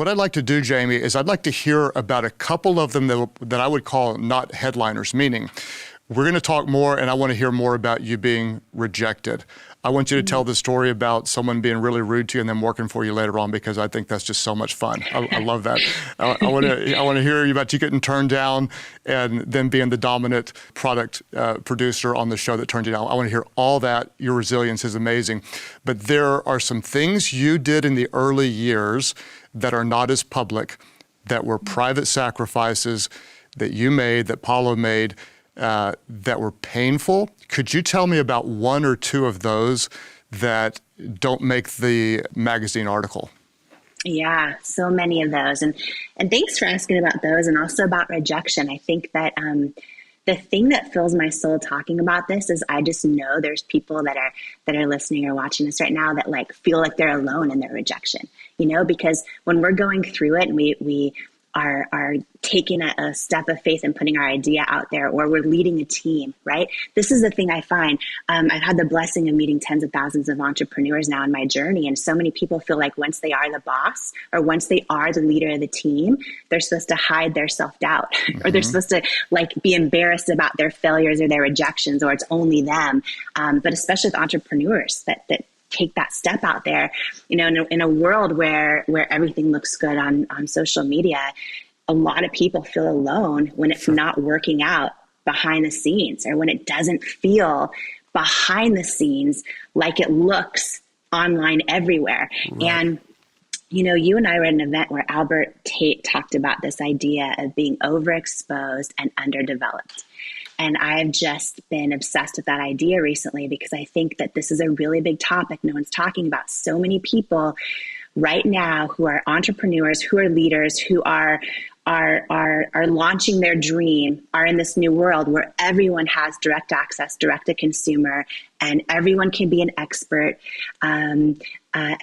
What I'd like to do, Jamie, is I'd like to hear about a couple of them that I would call not headliners, meaning we're going to talk more, and I want to hear more about you being rejected. I want you to tell the story about someone being really rude to you and then working for you later on, because I think that's just so much fun. I love that. I want to hear about you getting turned down and then being the dominant product producer on the show that turned you down. I want to hear all that. Your resilience is amazing. But there are some things you did in the early years that are not as public, that were private sacrifices that you made, that Paulo made, that were painful. Could you tell me about one or two of those that don't make the magazine article? Yeah, so many of those. And thanks for asking about those, and also about rejection. I think that the thing that fills my soul talking about this is I just know there's people that are listening or watching this right now that like feel like they're alone in their rejection, because when we're going through it and we are taking a step of faith and putting our idea out there, or we're leading a team, right? This is the thing I find. I've had the blessing of meeting tens of thousands of entrepreneurs now in my journey. And so many people feel like once they are the boss, or once they are the leader of the team, they're supposed to hide their self-doubt or they're supposed to like be embarrassed about their failures or their rejections, or it's only them. But especially with entrepreneurs that take that step out there, in a world where everything looks good on social media, a lot of people feel alone when it's not working out behind the scenes, or when it doesn't feel behind the scenes like it looks online everywhere. Right. And, you and I were at an event where Albert Tate talked about this idea of being overexposed and underdeveloped. And I've just been obsessed with that idea recently, because I think that this is a really big topic no one's talking about. So many people right now who are entrepreneurs, who are leaders, who are launching their dream, are in this new world where everyone has direct access, direct to consumer, and everyone can be an expert.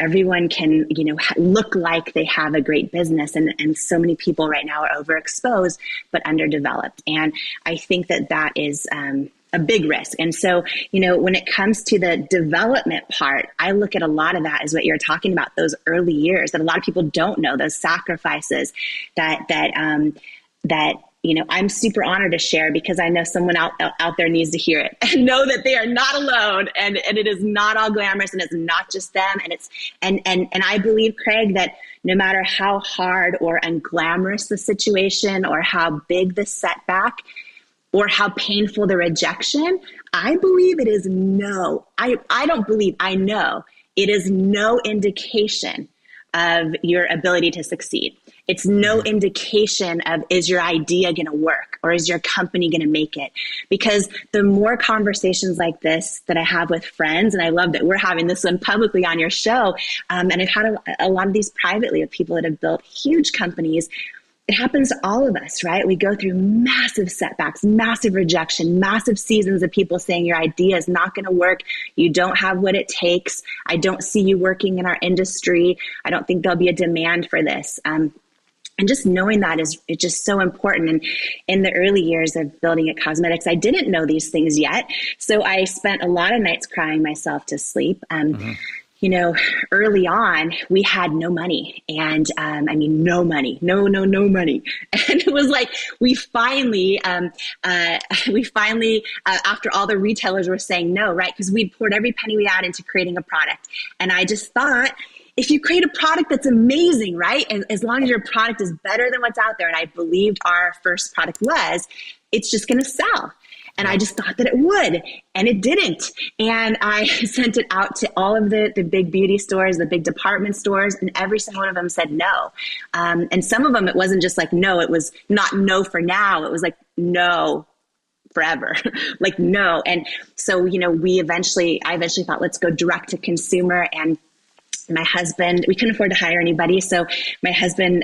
Everyone can, look like they have a great business. And so many people right now are overexposed, but underdeveloped. And I think that is a big risk. And so, when it comes to the development part, I look at a lot of that as what you're talking about, those early years that a lot of people don't know, those sacrifices that I'm super honored to share, because I know someone out there needs to hear it and know that they are not alone, and it is not all glamorous, and it's not just them. And it's, and I believe, Craig, that no matter how hard or unglamorous the situation, or how big the setback, or how painful the rejection, I believe it is I know it is no indication of your ability to succeed. It's no indication of, is your idea going to work, or is your company going to make it? Because the more conversations like this that I have with friends, and I love that we're having this one publicly on your show, and I've had a lot of these privately with people that have built huge companies. It happens to all of us, right? We go through massive setbacks, massive rejection, massive seasons of people saying your idea is not going to work. You don't have what it takes. I don't see you working in our industry. I don't think there'll be a demand for this. And just knowing that it's just so important. And in the early years of building at Cosmetics, I didn't know these things yet. So I spent a lot of nights crying myself to sleep. Early on, we had no money, and no money. And it was like, we finally, after all the retailers were saying no, right? Because we'd poured every penny we had into creating a product. And I just thought, if you create a product that's amazing, right? And as long as your product is better than what's out there, and I believed our first product was, it's just going to sell. And I just thought that it would, and it didn't. And I sent it out to all of the big beauty stores, the big department stores, and every single one of them said no. And some of them, it wasn't just like no, it was not no for now. It was like no forever, like no. And so, I eventually thought, let's go direct to consumer. And my husband, we couldn't afford to hire anybody. So my husband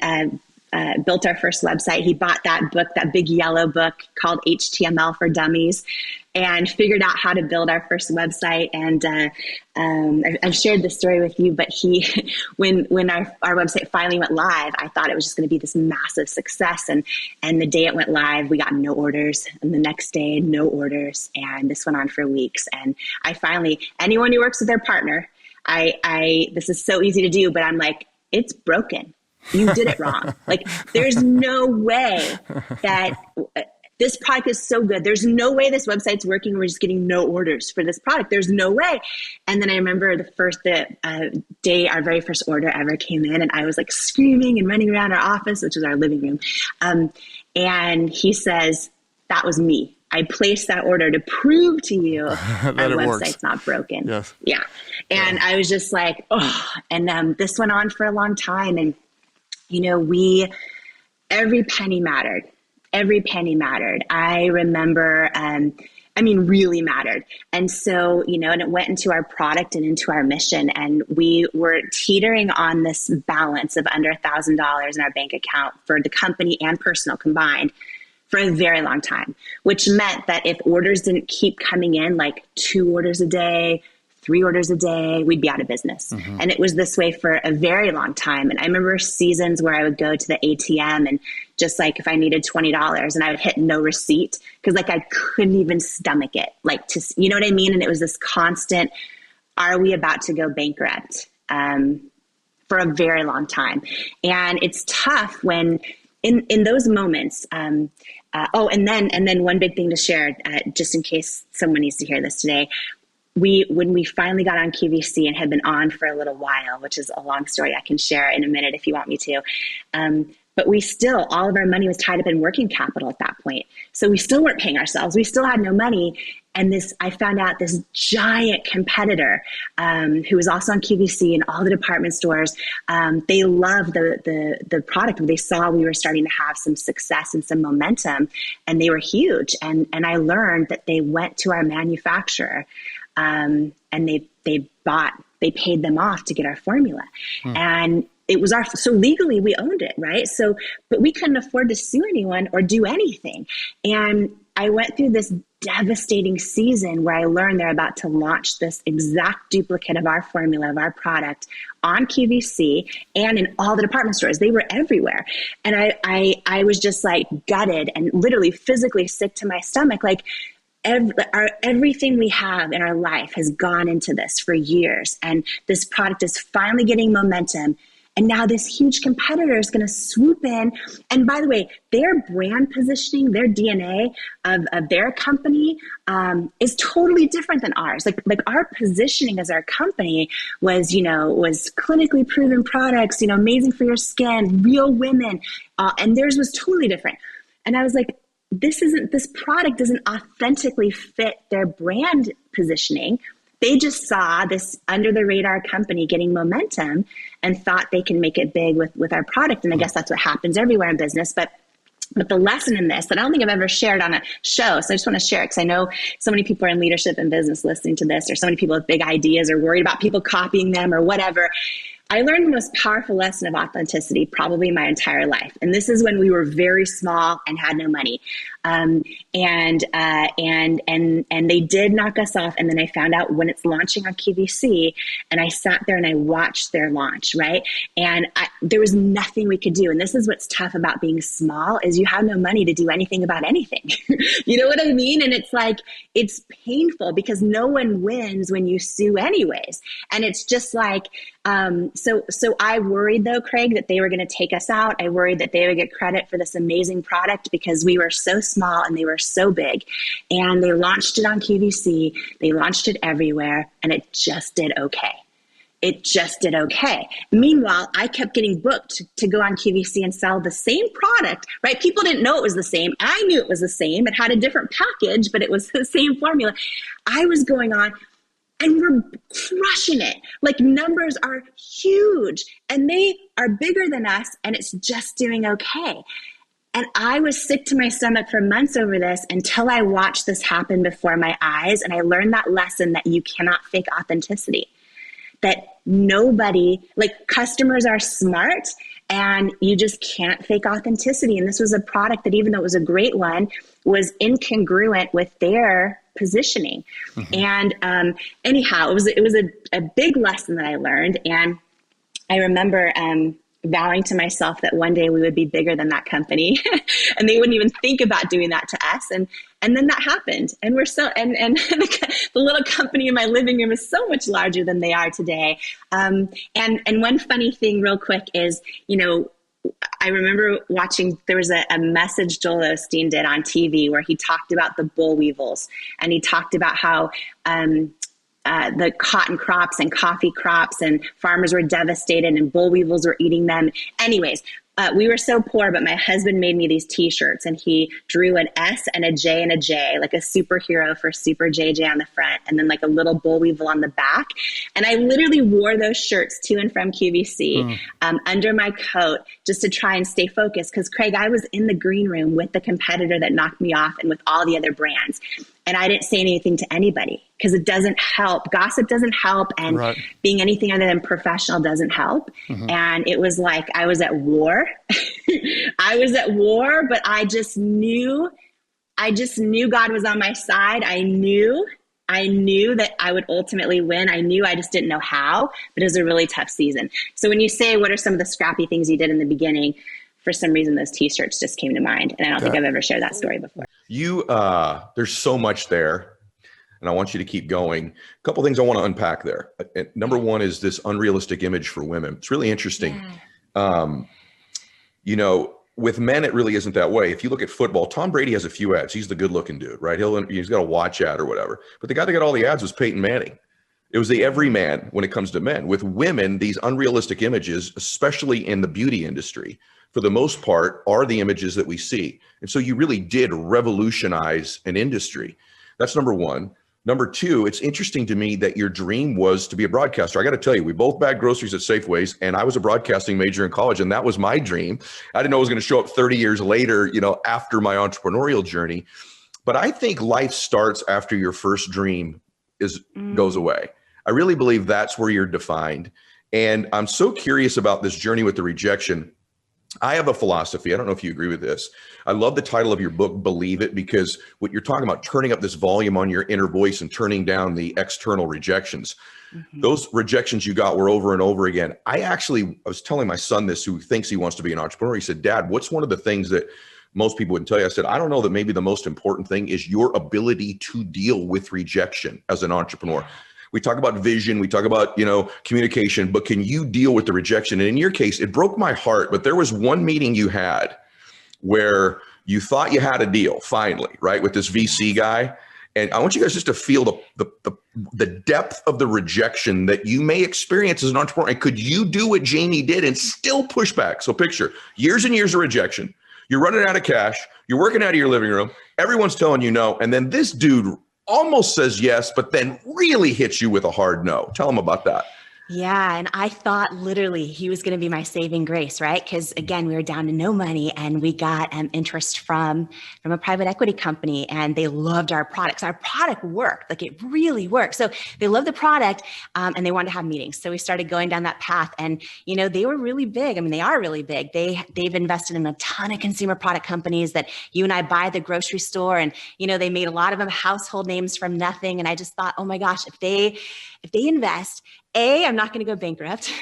built our first website. He bought that book, that big yellow book called HTML for Dummies, and figured out how to build our first website. And I've shared this story with you, but when our website finally went live, I thought it was just going to be this massive success. And the day it went live, we got no orders. And the next day, no orders. And this went on for weeks. And I finally, anyone who works with their partner, this is so easy to do, but I'm like, it's broken. You did it wrong. Like, there's no way that this product is so good. There's no way this website's working. We're just getting no orders for this product. There's no way. And then I remember the day our very first order ever came in, and I was like screaming and running around our office, which was our living room. And he says, that was me. I placed that order to prove to you our website's not broken. Yes. Yeah. And I was just like, oh, and this went on for a long time. And, you know, every penny mattered. Every penny mattered. I remember, really mattered. And so, you know, and it went into our product and into our mission. And we were teetering on this balance of under $1,000 in our bank account for the company and personal combined for a very long time, which meant that if orders didn't keep coming in, like 2 orders a day, 3 orders a day, we'd be out of business. Mm-hmm. And it was this way for a very long time. And I remember seasons where I would go to the ATM and just like if I needed $20 and I would hit no receipt because like I couldn't even stomach it. Like, you know what I mean? And it was this constant, are we about to go bankrupt? For a very long time. And it's tough when in those moments, and then one big thing to share, just in case someone needs to hear this today, when we finally got on QVC and had been on for a little while, which is a long story I can share in a minute if you want me to, but all of our money was tied up in working capital at that point. So we still weren't paying ourselves. We still had no money. And I found out this giant competitor, who was also on QVC and all the department stores, they loved the product. They saw we were starting to have some success and some momentum, and they were huge. And I learned that they went to our manufacturer, and they paid them off to get our formula. And it was so legally we owned it, right? So, but we couldn't afford to sue anyone or do anything. And I went through this devastating season where I learned they're about to launch this exact duplicate of our formula, of our product on QVC and in all the department stores. They were everywhere. And I was just like gutted and literally physically sick to my stomach. Like everything we have in our life has gone into this for years. And this product is finally getting momentum. And now this huge competitor is going to swoop in. And by the way, their brand positioning, their DNA of their company is totally different than ours. Like our positioning as our company was clinically proven products, amazing for your skin, real women. And theirs was totally different. And I was like, this product doesn't authentically fit their brand positioning. They just saw this under the radar company getting momentum and thought they can make it big with our product. And I guess that's what happens everywhere in business. But the lesson in this that I don't think I've ever shared on a show, so I just want to share it because I know so many people are in leadership and business listening to this, or so many people with big ideas or worried about people copying them or whatever. I learned the most powerful lesson of authenticity probably my entire life. And this is when we were very small and had no money. And they did knock us off. And then I found out when it's launching on QVC, and I sat there and I watched their launch, right? And there was nothing we could do. And this is what's tough about being small is you have no money to do anything about anything. You know what I mean? And it's like, it's painful because no one wins when you sue anyways. And it's just like, so I worried though, Craig, that they were going to take us out. I worried that they would get credit for this amazing product because we were so small and they were so big. And they launched it on QVC. They launched it everywhere, and it just did okay. It just did okay. Meanwhile, I kept getting booked to go on QVC and sell the same product, right? People didn't know it was the same. I knew it was the same. It had a different package, but it was the same formula. I was going on, and we're crushing it. Like, numbers are huge and they are bigger than us, and it's just doing okay. And I was sick to my stomach for months over this until I watched this happen before my eyes. And I learned that lesson that you cannot fake authenticity, that customers are smart and you just can't fake authenticity. And this was a product that, even though it was a great one, was incongruent with their positioning. Mm-hmm. And anyhow, it was a big lesson that I learned. And I remember vowing to myself that one day we would be bigger than that company and they wouldn't even think about doing that to us. And then that happened. And we're so, and the little company in my living room is so much larger than they are today. And one funny thing real quick is, I remember watching, there was a message Joel Osteen did on TV where he talked about the boll weevils, and he talked about how the cotton crops and coffee crops and farmers were devastated and boll weevils were eating them. Anyways, we were so poor, but my husband made me these t-shirts, and he drew an S and a J and a J, like a superhero for Super JJ on the front, and then like a little boll weevil on the back. And I literally wore those shirts to and from QVC under my coat just to try and stay focused. Because Craig, I was in the green room with the competitor that knocked me off and with all the other brands. And I didn't say anything to anybody because it doesn't help. Gossip doesn't help. And being anything other than professional doesn't help. And it was like I was at war. I was at war, but I just knew God was on my side. I knew that I would ultimately win. I knew, I just didn't know how, but it was a really tough season. So when you say, what are some of the scrappy things you did in the beginning? For some reason, those t-shirts just came to mind. And I don't think I've ever shared that story before. There's so much there, and I want you to keep going. A couple things I want to unpack there. Number one is this unrealistic image for women. It's really interesting. With men, it really isn't that way. If you look at football, Tom Brady has a few ads. He's the good looking dude, right? He's got a watch ad or whatever. But the guy that got all the ads was Peyton Manning. It was the everyman when it comes to men. With women, these unrealistic images, especially in the beauty industry, for the most part, are the images that we see. And so you really did revolutionize an industry. That's number one. Number two, it's interesting to me that your dream was to be a broadcaster. I got to tell you, we both bagged groceries at Safeways, and I was a broadcasting major in college, and that was my dream. I didn't know it was going to show up 30 years later, after my entrepreneurial journey. But I think life starts after your first dream goes away. I really believe that's where you're defined. And I'm so curious about this journey with the rejection. I have a philosophy. I don't know if you agree with this. I love the title of your book, Believe It, because what you're talking about, turning up this volume on your inner voice and turning down the external rejections. Those rejections you got were over and over again. I was telling my son this, who thinks he wants to be an entrepreneur. He said, Dad, what's one of the things that most people wouldn't tell you? I said, I don't know, that maybe the most important thing is your ability to deal with rejection as an entrepreneur. We talk about vision, we talk about, communication, but can you deal with the rejection? And in your case, it broke my heart, but there was one meeting you had where you thought you had a deal finally, right? With this VC guy. And I want you guys just to feel the depth of the rejection that you may experience as an entrepreneur. And could you do what Jamie did and still push back? So picture years and years of rejection. You're running out of cash. You're working out of your living room. Everyone's telling you no. And then this dude almost says yes, but then really hits you with a hard no. Tell them about that. Yeah. And I thought literally he was going to be my saving grace, right? Because again, we were down to no money, and we got interest from a private equity company, and they loved our products. Our product worked, like it really worked. So they loved the product, and they wanted to have meetings. So we started going down that path, and they were really big. I mean, they are really big. They've invested in a ton of consumer product companies that you and I buy at the grocery store, and they made a lot of them household names from nothing. And I just thought, oh my gosh, if they invest, A, I'm not going to go bankrupt.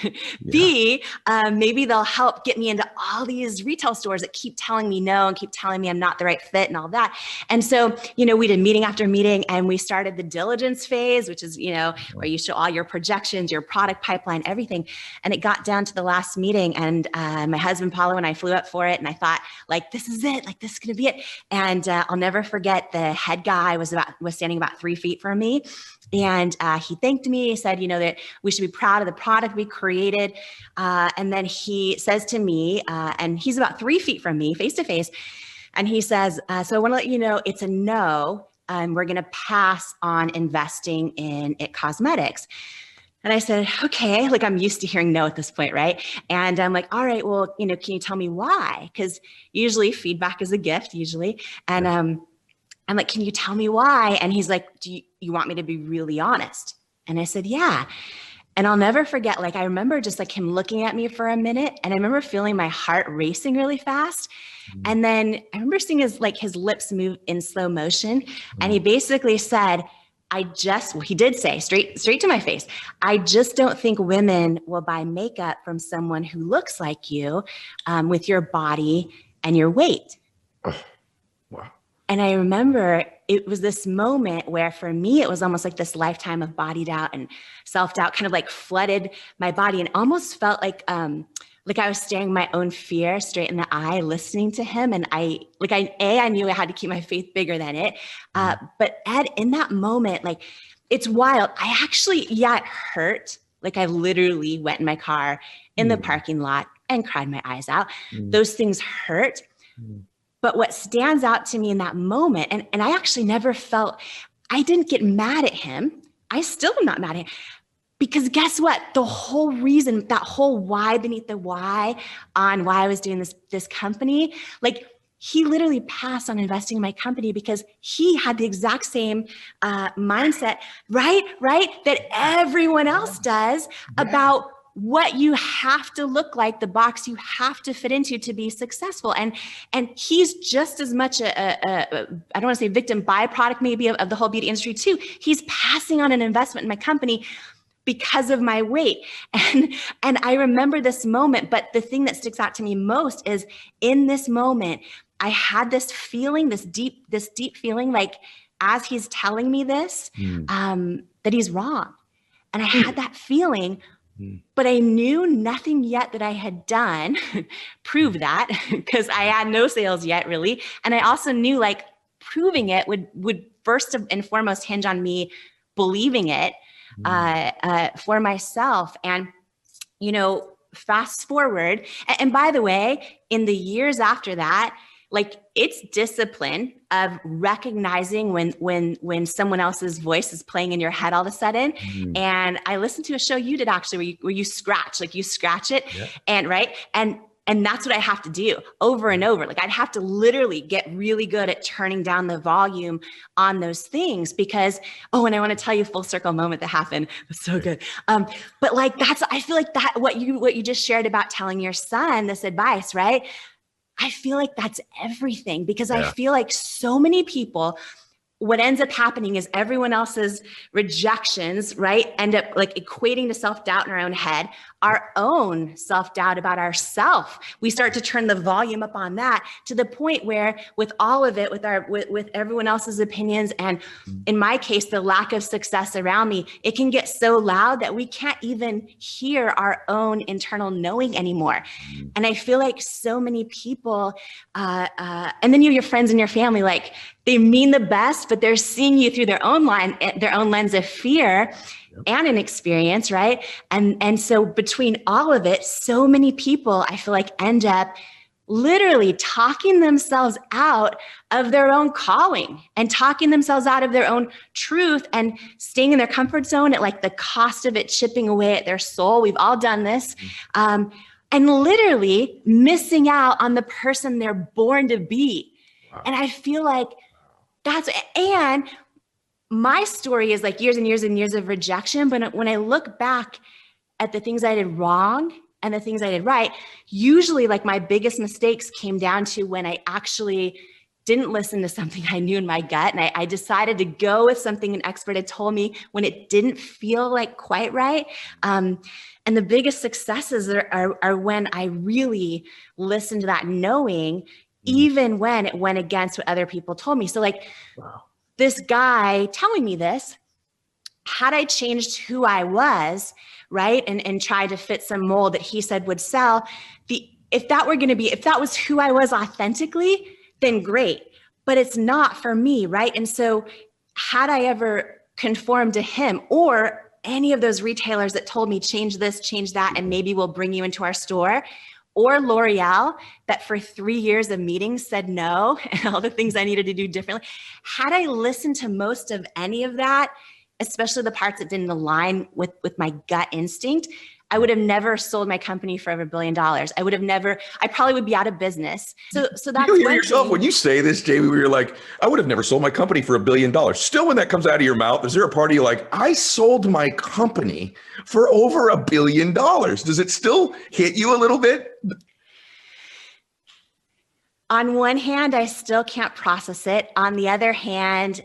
B, maybe they'll help get me into all these retail stores that keep telling me no and keep telling me I'm not the right fit and all that. And so, we did meeting after meeting, and we started the diligence phase, which is, where you show all your projections, your product pipeline, everything. And it got down to the last meeting, and my husband, Paulo, and I flew up for it. And I thought, this is it. This is going to be it. And I'll never forget, the head guy was standing about 3 feet from me. And he thanked me. He said, that we should be proud of the product we created. And then he says to me, and he's about 3 feet from me, face to face. And he says, so I want to let you know it's a no. We're going to pass on investing in It Cosmetics. And I said, okay, I'm used to hearing no at this point, right? And I'm like, all right, well, can you tell me why? Because usually feedback is a gift, usually. And I'm like, can you tell me why? And he's like, do you want me to be really honest? And I said, yeah. And I'll never forget, I remember just him looking at me for a minute, and I remember feeling my heart racing really fast. And then I remember seeing his lips move in slow motion. And he basically said, he did say straight to my face, I just don't think women will buy makeup from someone who looks like you, with your body and your weight. Wow. And I remember it was this moment where, for me, it was almost like this lifetime of body doubt and self-doubt kind of flooded my body, and almost felt like like I was staring my own fear straight in the eye, listening to him. And I knew I had to keep my faith bigger than it. But Ed, in that moment, like, it's wild. I actually, yeah, it hurt. Like I literally went in my car in the parking lot and cried my eyes out. Those things hurt. But what stands out to me in that moment, and I actually never felt, I didn't get mad at him. I still am not mad at him. Because guess what? The whole reason, that whole why beneath the why on why I was doing this company, like he literally passed on investing in my company because he had the exact same mindset, right? That everyone else does about what you have to look like, the box you have to fit into to be successful. And he's just as much I don't want to say victim, byproduct maybe of the whole beauty industry too. He's passing on an investment in my company because of my weight. And I remember this moment, but the thing that sticks out to me most is in this moment, I had this feeling, this deep feeling, like as he's telling me this, that he's wrong. And I had that feeling, but I knew nothing yet that I had done prove that because I had no sales yet really. And I also knew like proving it would first and foremost hinge on me believing it for myself. And, fast forward. And by the way, in the years after that, like it's discipline of recognizing when someone else's voice is playing in your head all of a sudden. And I listened to a show you did actually where you scratch it and right. And that's what I have to do over and over. Like I'd have to literally get really good at turning down the volume on those things because, and I want to tell you a full circle moment that happened. It was so good. But like, I feel like that, what you just shared about telling your son this advice, right? I feel like that's everything because I feel like so many people, what ends up happening is everyone else's rejections, right, end up like equating to self-doubt in our own head, our own self-doubt about ourselves. We start to turn the volume up on that to the point where with all of it, with everyone else's opinions, and in my case, the lack of success around me, it can get so loud that we can't even hear our own internal knowing anymore. And I feel like so many people, and then your friends and your family, like they mean the best, but they're seeing you through their own lens of fear and inexperience, right? And so between all of it, so many people I feel like end up literally talking themselves out of their own calling and talking themselves out of their own truth and staying in their comfort zone at like the cost of it chipping away at their soul. We've all done this. And literally missing out on the person they're born to be. Wow. And I feel like and my story is like years and years and years of rejection. But when I look back at the things I did wrong and the things I did right, usually like my biggest mistakes came down to when I actually didn't listen to something I knew in my gut. And I decided to go with something an expert had told me when it didn't feel like quite right. And the biggest successes are when I really listened to that knowing, even when it went against what other people told me. So like this guy telling me this, had I changed who I was, right, and tried to fit some mold that he said would sell, if that was who I was authentically, then great. But it's not for me, right? And so had I ever conformed to him or any of those retailers that told me change this, change that, and maybe we'll bring you into our store, or L'Oreal that for 3 years of meetings said no and all the things I needed to do differently. Had I listened to most of any of that, especially the parts that didn't align with my gut instinct, I would have never sold my company for over $1 billion. I probably would be out of business. So that's you hear yourself when you say this, Jamie, where you're like, I would have never sold my company for $1 billion. Still, when that comes out of your mouth, is there a part of you like, I sold my company for over $1 billion? Does it still hit you a little bit? On one hand, I still can't process it. On the other hand,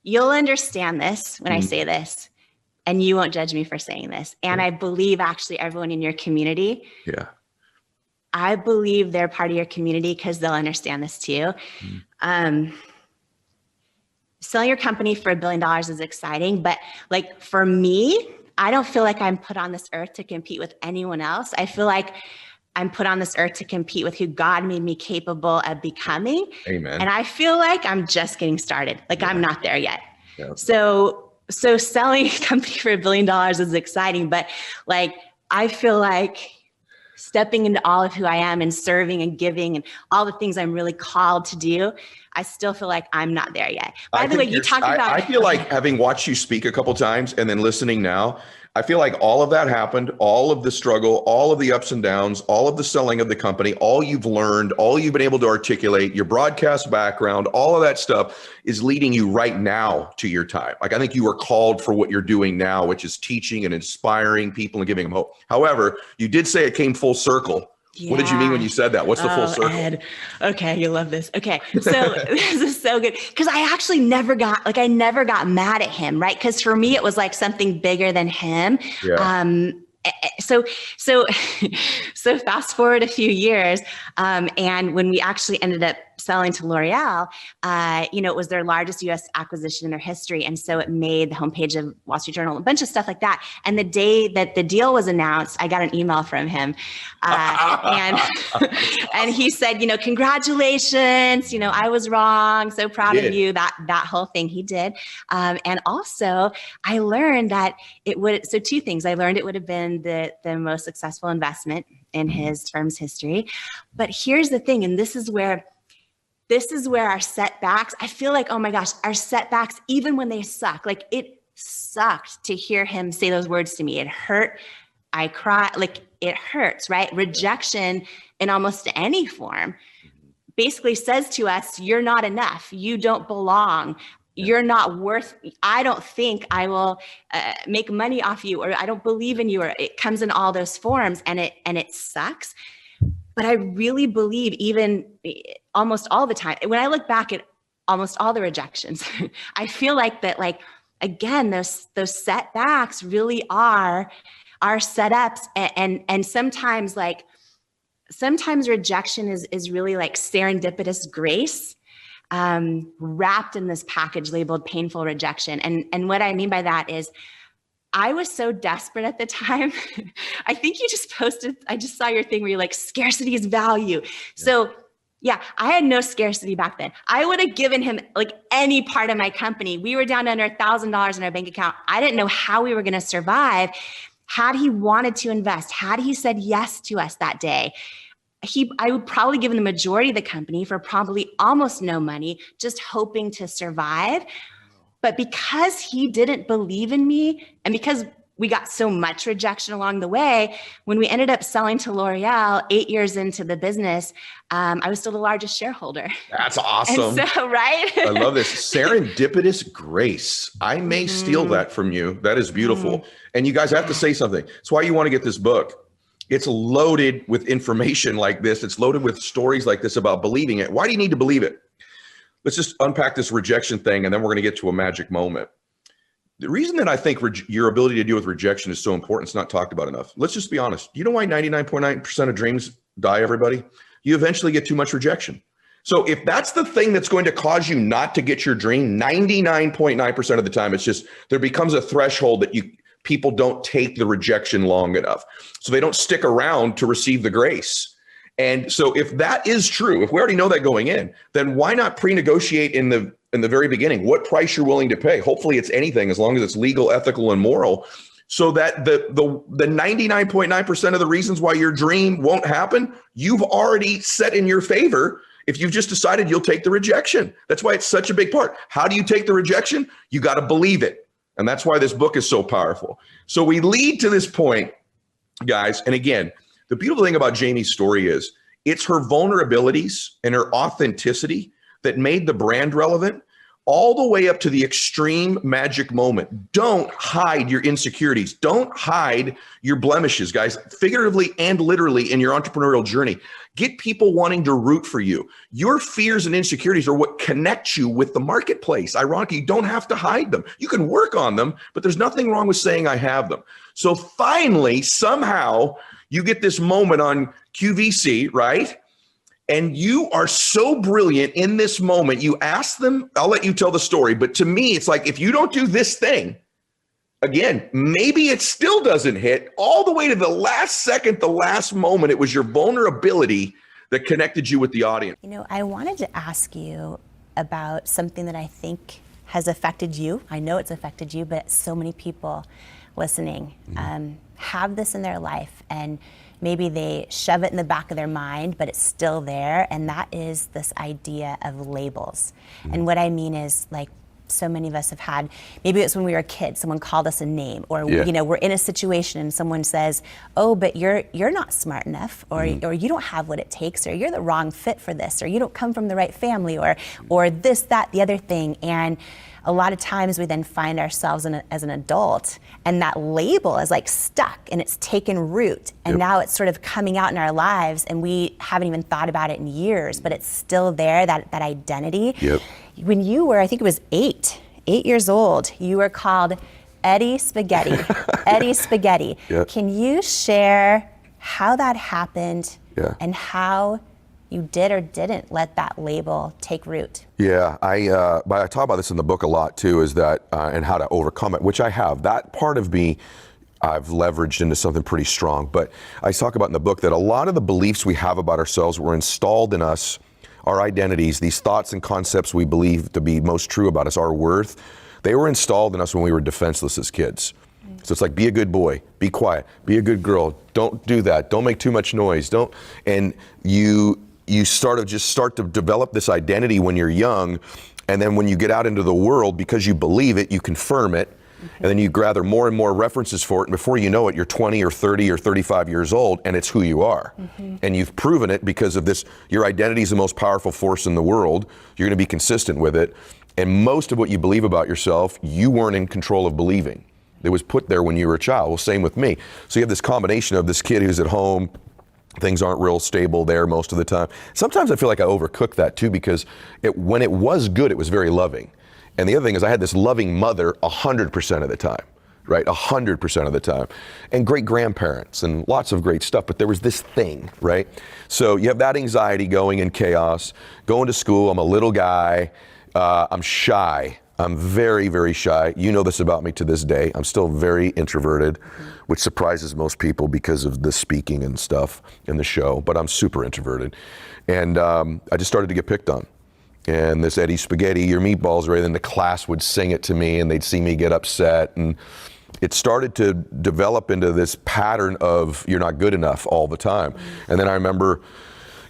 you'll understand this when I say this. And you won't judge me for saying this. And I believe actually everyone in your community. Yeah. I believe they're part of your community because they'll understand this too. Selling your company for $1 billion is exciting, but like for me, I don't feel like I'm put on this earth to compete with anyone else. I feel like I'm put on this earth to compete with who God made me capable of becoming. Amen. And I feel like I'm just getting started. Like I'm not there yet. Yeah. So selling a company for $1 billion is exciting, but like, I feel like stepping into all of who I am and serving and giving and all the things I'm really called to do, I still feel like I'm not there yet. By the way, you talked about— I feel like having watched you speak a couple times and then listening now, I feel like all of that happened, all of the struggle, all of the ups and downs, all of the selling of the company, all you've learned, all you've been able to articulate, your broadcast background, all of that stuff is leading you right now to your time. Like, I think you are called for what you're doing now, which is teaching and inspiring people and giving them hope. However, you did say it came full circle. Yeah. What did you mean when you said that? What's the full circle? Ed. Okay, you love this. Okay, so this is so good because I actually never got mad at him, right? Because for me, it was like something bigger than him. Yeah. So fast forward a few years, and when we actually ended up selling to L'Oreal, it was their largest U.S. acquisition in their history, and so it made the homepage of Wall Street Journal, a bunch of stuff like that. And the day that the deal was announced, I got an email from him, and he said, congratulations, I was wrong, so proud of you. That whole thing he did, and also I learned that it would. So two things I learned: it would have been the most successful investment in his firm's history. But here's the thing, and this is where our setbacks, I feel like, oh my gosh, our setbacks, even when they suck, like it sucked to hear him say those words to me. It hurt. I cried. Like it hurts, right? Rejection in almost any form basically says to us, you're not enough. You don't belong. You're not worth, I don't think I will make money off you, or I don't believe in you, or it comes in all those forms, and it sucks. But I really believe, even almost all the time, when I look back at almost all the rejections, I feel like that, like, again, those setbacks really are setups. And sometimes rejection is really like serendipitous grace, wrapped in this package labeled painful rejection. And what I mean by that is, I was so desperate at the time. I think you just posted, I just saw your thing where you're like, scarcity is value. Yeah. So yeah, I had no scarcity back then. I would have given him like any part of my company. We were down to under $1,000 in our bank account. I didn't know how we were going to survive. Had he wanted to invest, had he said yes to us that day, I would probably give him the majority of the company for probably almost no money, just hoping to survive. But because he didn't believe in me, and because we got so much rejection along the way, when we ended up selling to L'Oreal 8 years into the business, I was still the largest shareholder. That's awesome. And so, right? I love this. Serendipitous grace. I may steal that from you. That is beautiful. And you guys have to say something. That's why you want to get this book. It's loaded with information like this. It's loaded with stories like this about believing it. Why do you need to believe it? Let's just unpack this rejection thing, and then we're going to get to a magic moment. The reason that I think your ability to deal with rejection is so important, it's not talked about enough. Let's just be honest. You know why 99.9% of dreams die, everybody? You eventually get too much rejection. So if that's the thing that's going to cause you not to get your dream, 99.9% of the time, it's just there becomes a threshold that people don't take the rejection long enough. So they don't stick around to receive the grace. And so if that is true, if we already know that going in, then why not pre-negotiate in the very beginning what price you're willing to pay? Hopefully it's anything, as long as it's legal, ethical, and moral, so that the 99.9% of the reasons why your dream won't happen, you've already set in your favor if you've just decided you'll take the rejection. That's why it's such a big part. How do you take the rejection? You got to believe it. And that's why this book is so powerful. So we lead to this point, guys. And again, the beautiful thing about Jamie's story is it's her vulnerabilities and her authenticity that made the brand relevant, all the way up to the extreme magic moment. Don't hide your insecurities. Don't hide your blemishes, guys, figuratively and literally in your entrepreneurial journey. Get people wanting to root for you. Your fears and insecurities are what connects you with the marketplace. Ironically, you don't have to hide them. You can work on them, but there's nothing wrong with saying I have them. So finally, somehow, you get this moment on QVC, right? And you are so brilliant in this moment. You ask them, I'll let you tell the story, but to me, it's like, if you don't do this thing, again, maybe it still doesn't hit all the way to the last second, the last moment. It was your vulnerability that connected you with the audience. You know, I wanted to ask you about something that I think has affected you. I know it's affected you, but so many people listening have this in their life, and maybe they shove it in the back of their mind, but it's still there, and that is this idea of labels. And what I mean is, like, so many of us have had, maybe it's when we were a kid, someone called us a name, or you know, we're in a situation and someone says, oh, but you're not smart enough, or you don't have what it takes, or you're the wrong fit for this, or you don't come from the right family, or this, that, the other thing. And a lot of times we then find ourselves as an adult, and that label is like stuck and it's taken root, and now it's sort of coming out in our lives, and we haven't even thought about it in years, but it's still there, that identity. When you were, I think it was 8 years old, you were called Eddie Spaghetti. Eddie Spaghetti. Can you share how that happened and how you did or didn't let that label take root? Yeah, I talk about this in the book a lot too, is that, and how to overcome it, which I have. That part of me, I've leveraged into something pretty strong. But I talk about in the book that a lot of the beliefs we have about ourselves were installed in us, our identities, these thoughts and concepts we believe to be most true about us, our worth, they were installed in us when we were defenseless as kids. So it's like, be a good boy, be quiet, be a good girl, don't do that, don't make too much noise, don't, and you start to develop this identity when you're young, and then when you get out into the world, because you believe it, you confirm it, and then you gather more and more references for it, and before you know it, you're 20 or 30 or 35 years old, and it's who you are. And you've proven it because of this. Your identity is the most powerful force in the world. You're going to be consistent with it, and most of what you believe about yourself, you weren't in control of believing. It was put there when you were a child. Well, same with me. So you have this combination of this kid who's at home, things aren't real stable there most of the time. Sometimes I feel like I overcook that too, because when it was good, it was very loving. And the other thing is, I had this loving mother 100% of the time, right? 100% of the time. And great grandparents and lots of great stuff, but there was this thing, right? So you have that anxiety going in chaos, going to school. I'm a little guy. I'm shy. I'm very, very shy. You know this about me to this day. I'm still very introverted, which surprises most people because of the speaking and stuff in the show, but I'm super introverted. And I just started to get picked on. And this Eddie Spaghetti, your meatballs, right? And the class would sing it to me, and they'd see me get upset. And it started to develop into this pattern of, you're not good enough all the time. And then I remember,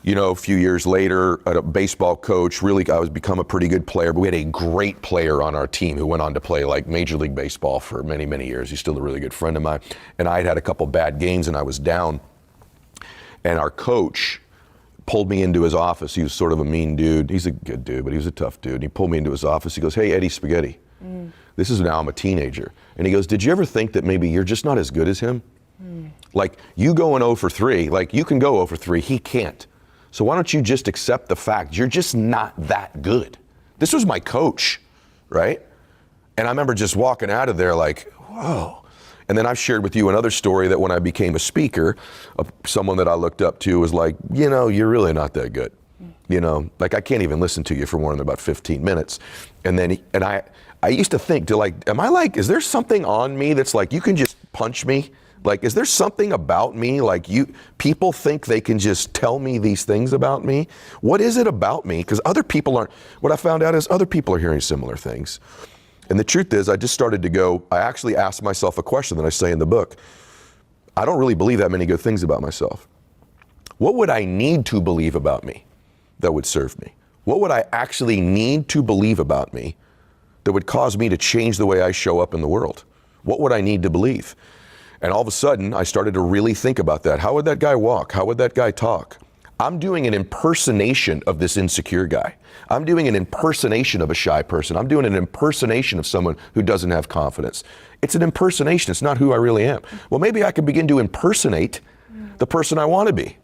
you know, a few years later, a baseball coach, really, I was become a pretty good player, but we had a great player on our team who went on to play like Major League Baseball for many, many years. He's still a really good friend of mine. And I had a couple bad games and I was down. And our coach pulled me into his office. He was sort of a mean dude. He's a good dude, but he was a tough dude. And he pulled me into his office. He goes, hey, Eddie Spaghetti, this is now I'm a teenager. And he goes, did you ever think that maybe you're just not as good as him? Like, you going 0 for 3, like you can go 0 for 3, he can't. So why don't you just accept the fact you're just not that good? This was my coach, right? And I remember just walking out of there like, whoa. And then I've shared with you another story that when I became a speaker, someone that I looked up to was like, you know, you're really not that good. You know, like I can't even listen to you for more than about 15 minutes. And then, I used to think, is there something on me that's like, you can just punch me? Like, is there something about me? Like, people think they can just tell me these things about me? What is it about me? Because other people aren't. What I found out is other people are hearing similar things. And the truth is, I just started to go, I actually asked myself a question that I say in the book. I don't really believe that many good things about myself. What would I need to believe about me that would serve me? What would I actually need to believe about me that would cause me to change the way I show up in the world? What would I need to believe? And all of a sudden, I started to really think about that. How would that guy walk? How would that guy talk? I'm doing an impersonation of this insecure guy. I'm doing an impersonation of a shy person. I'm doing an impersonation of someone who doesn't have confidence. It's an impersonation. It's not who I really am. Well, maybe I could begin to impersonate the person I want to be.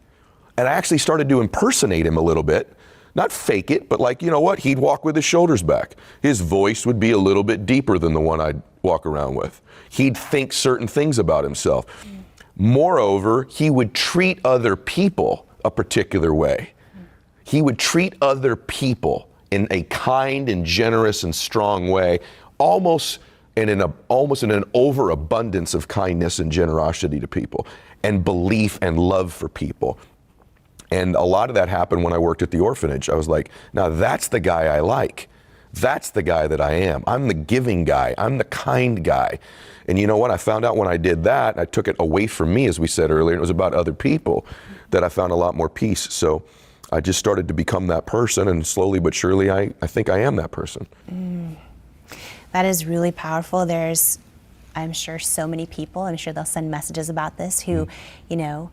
And I actually started to impersonate him a little bit. Not fake it, but like, you know what? He'd walk with his shoulders back. His voice would be a little bit deeper than the one I'd walk around with. He'd think certain things about himself. Moreover, he would treat other people a particular way. He would treat other people in a kind and generous and strong way, almost and almost in an overabundance of kindness and generosity to people, and belief and love for people. And a lot of that happened when I worked at the orphanage. I was like, now that's the guy I like. That's the guy that I am. I'm the giving guy. I'm the kind guy. And you know what? I found out when I did that, I took it away from me, as we said earlier, and it was about other people, that I found a lot more peace. So I just started to become that person, and slowly but surely, I think I am that person. That is really powerful. There's, I'm sure, so many people, I'm sure they'll send messages about this, who, you know,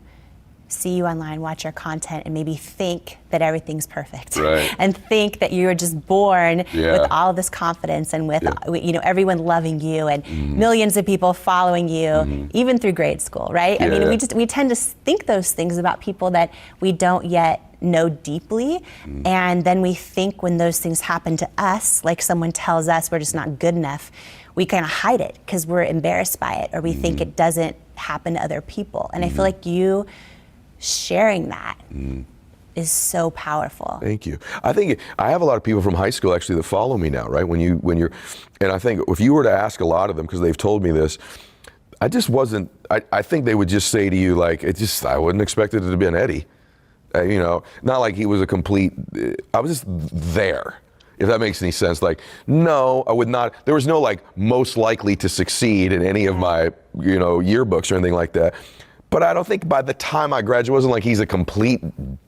see you online, watch your content, and maybe think that everything's perfect. Right. And think that you were just born with all this confidence and with, you know, everyone loving you and millions of people following you, even through grade school, right? I mean, we tend to think those things about people that we don't yet know deeply, and then we think when those things happen to us, like someone tells us we're just not good enough, we kind of hide it because we're embarrassed by it, or we think it doesn't happen to other people. And I feel like you sharing that is so powerful. Thank you. I think I have a lot of people from high school actually that follow me now, right? When you're, and I think if you were to ask a lot of them, because they've told me this, I just wasn't, I think they would just say to you, like, I wouldn't expect it to have been Eddie. You know, not like he was a complete, I was just there, if that makes any sense. Like, no, I would not, there was no like most likely to succeed in any of my, you know, yearbooks or anything like that. But I don't think by the time I graduated, it wasn't like he's a complete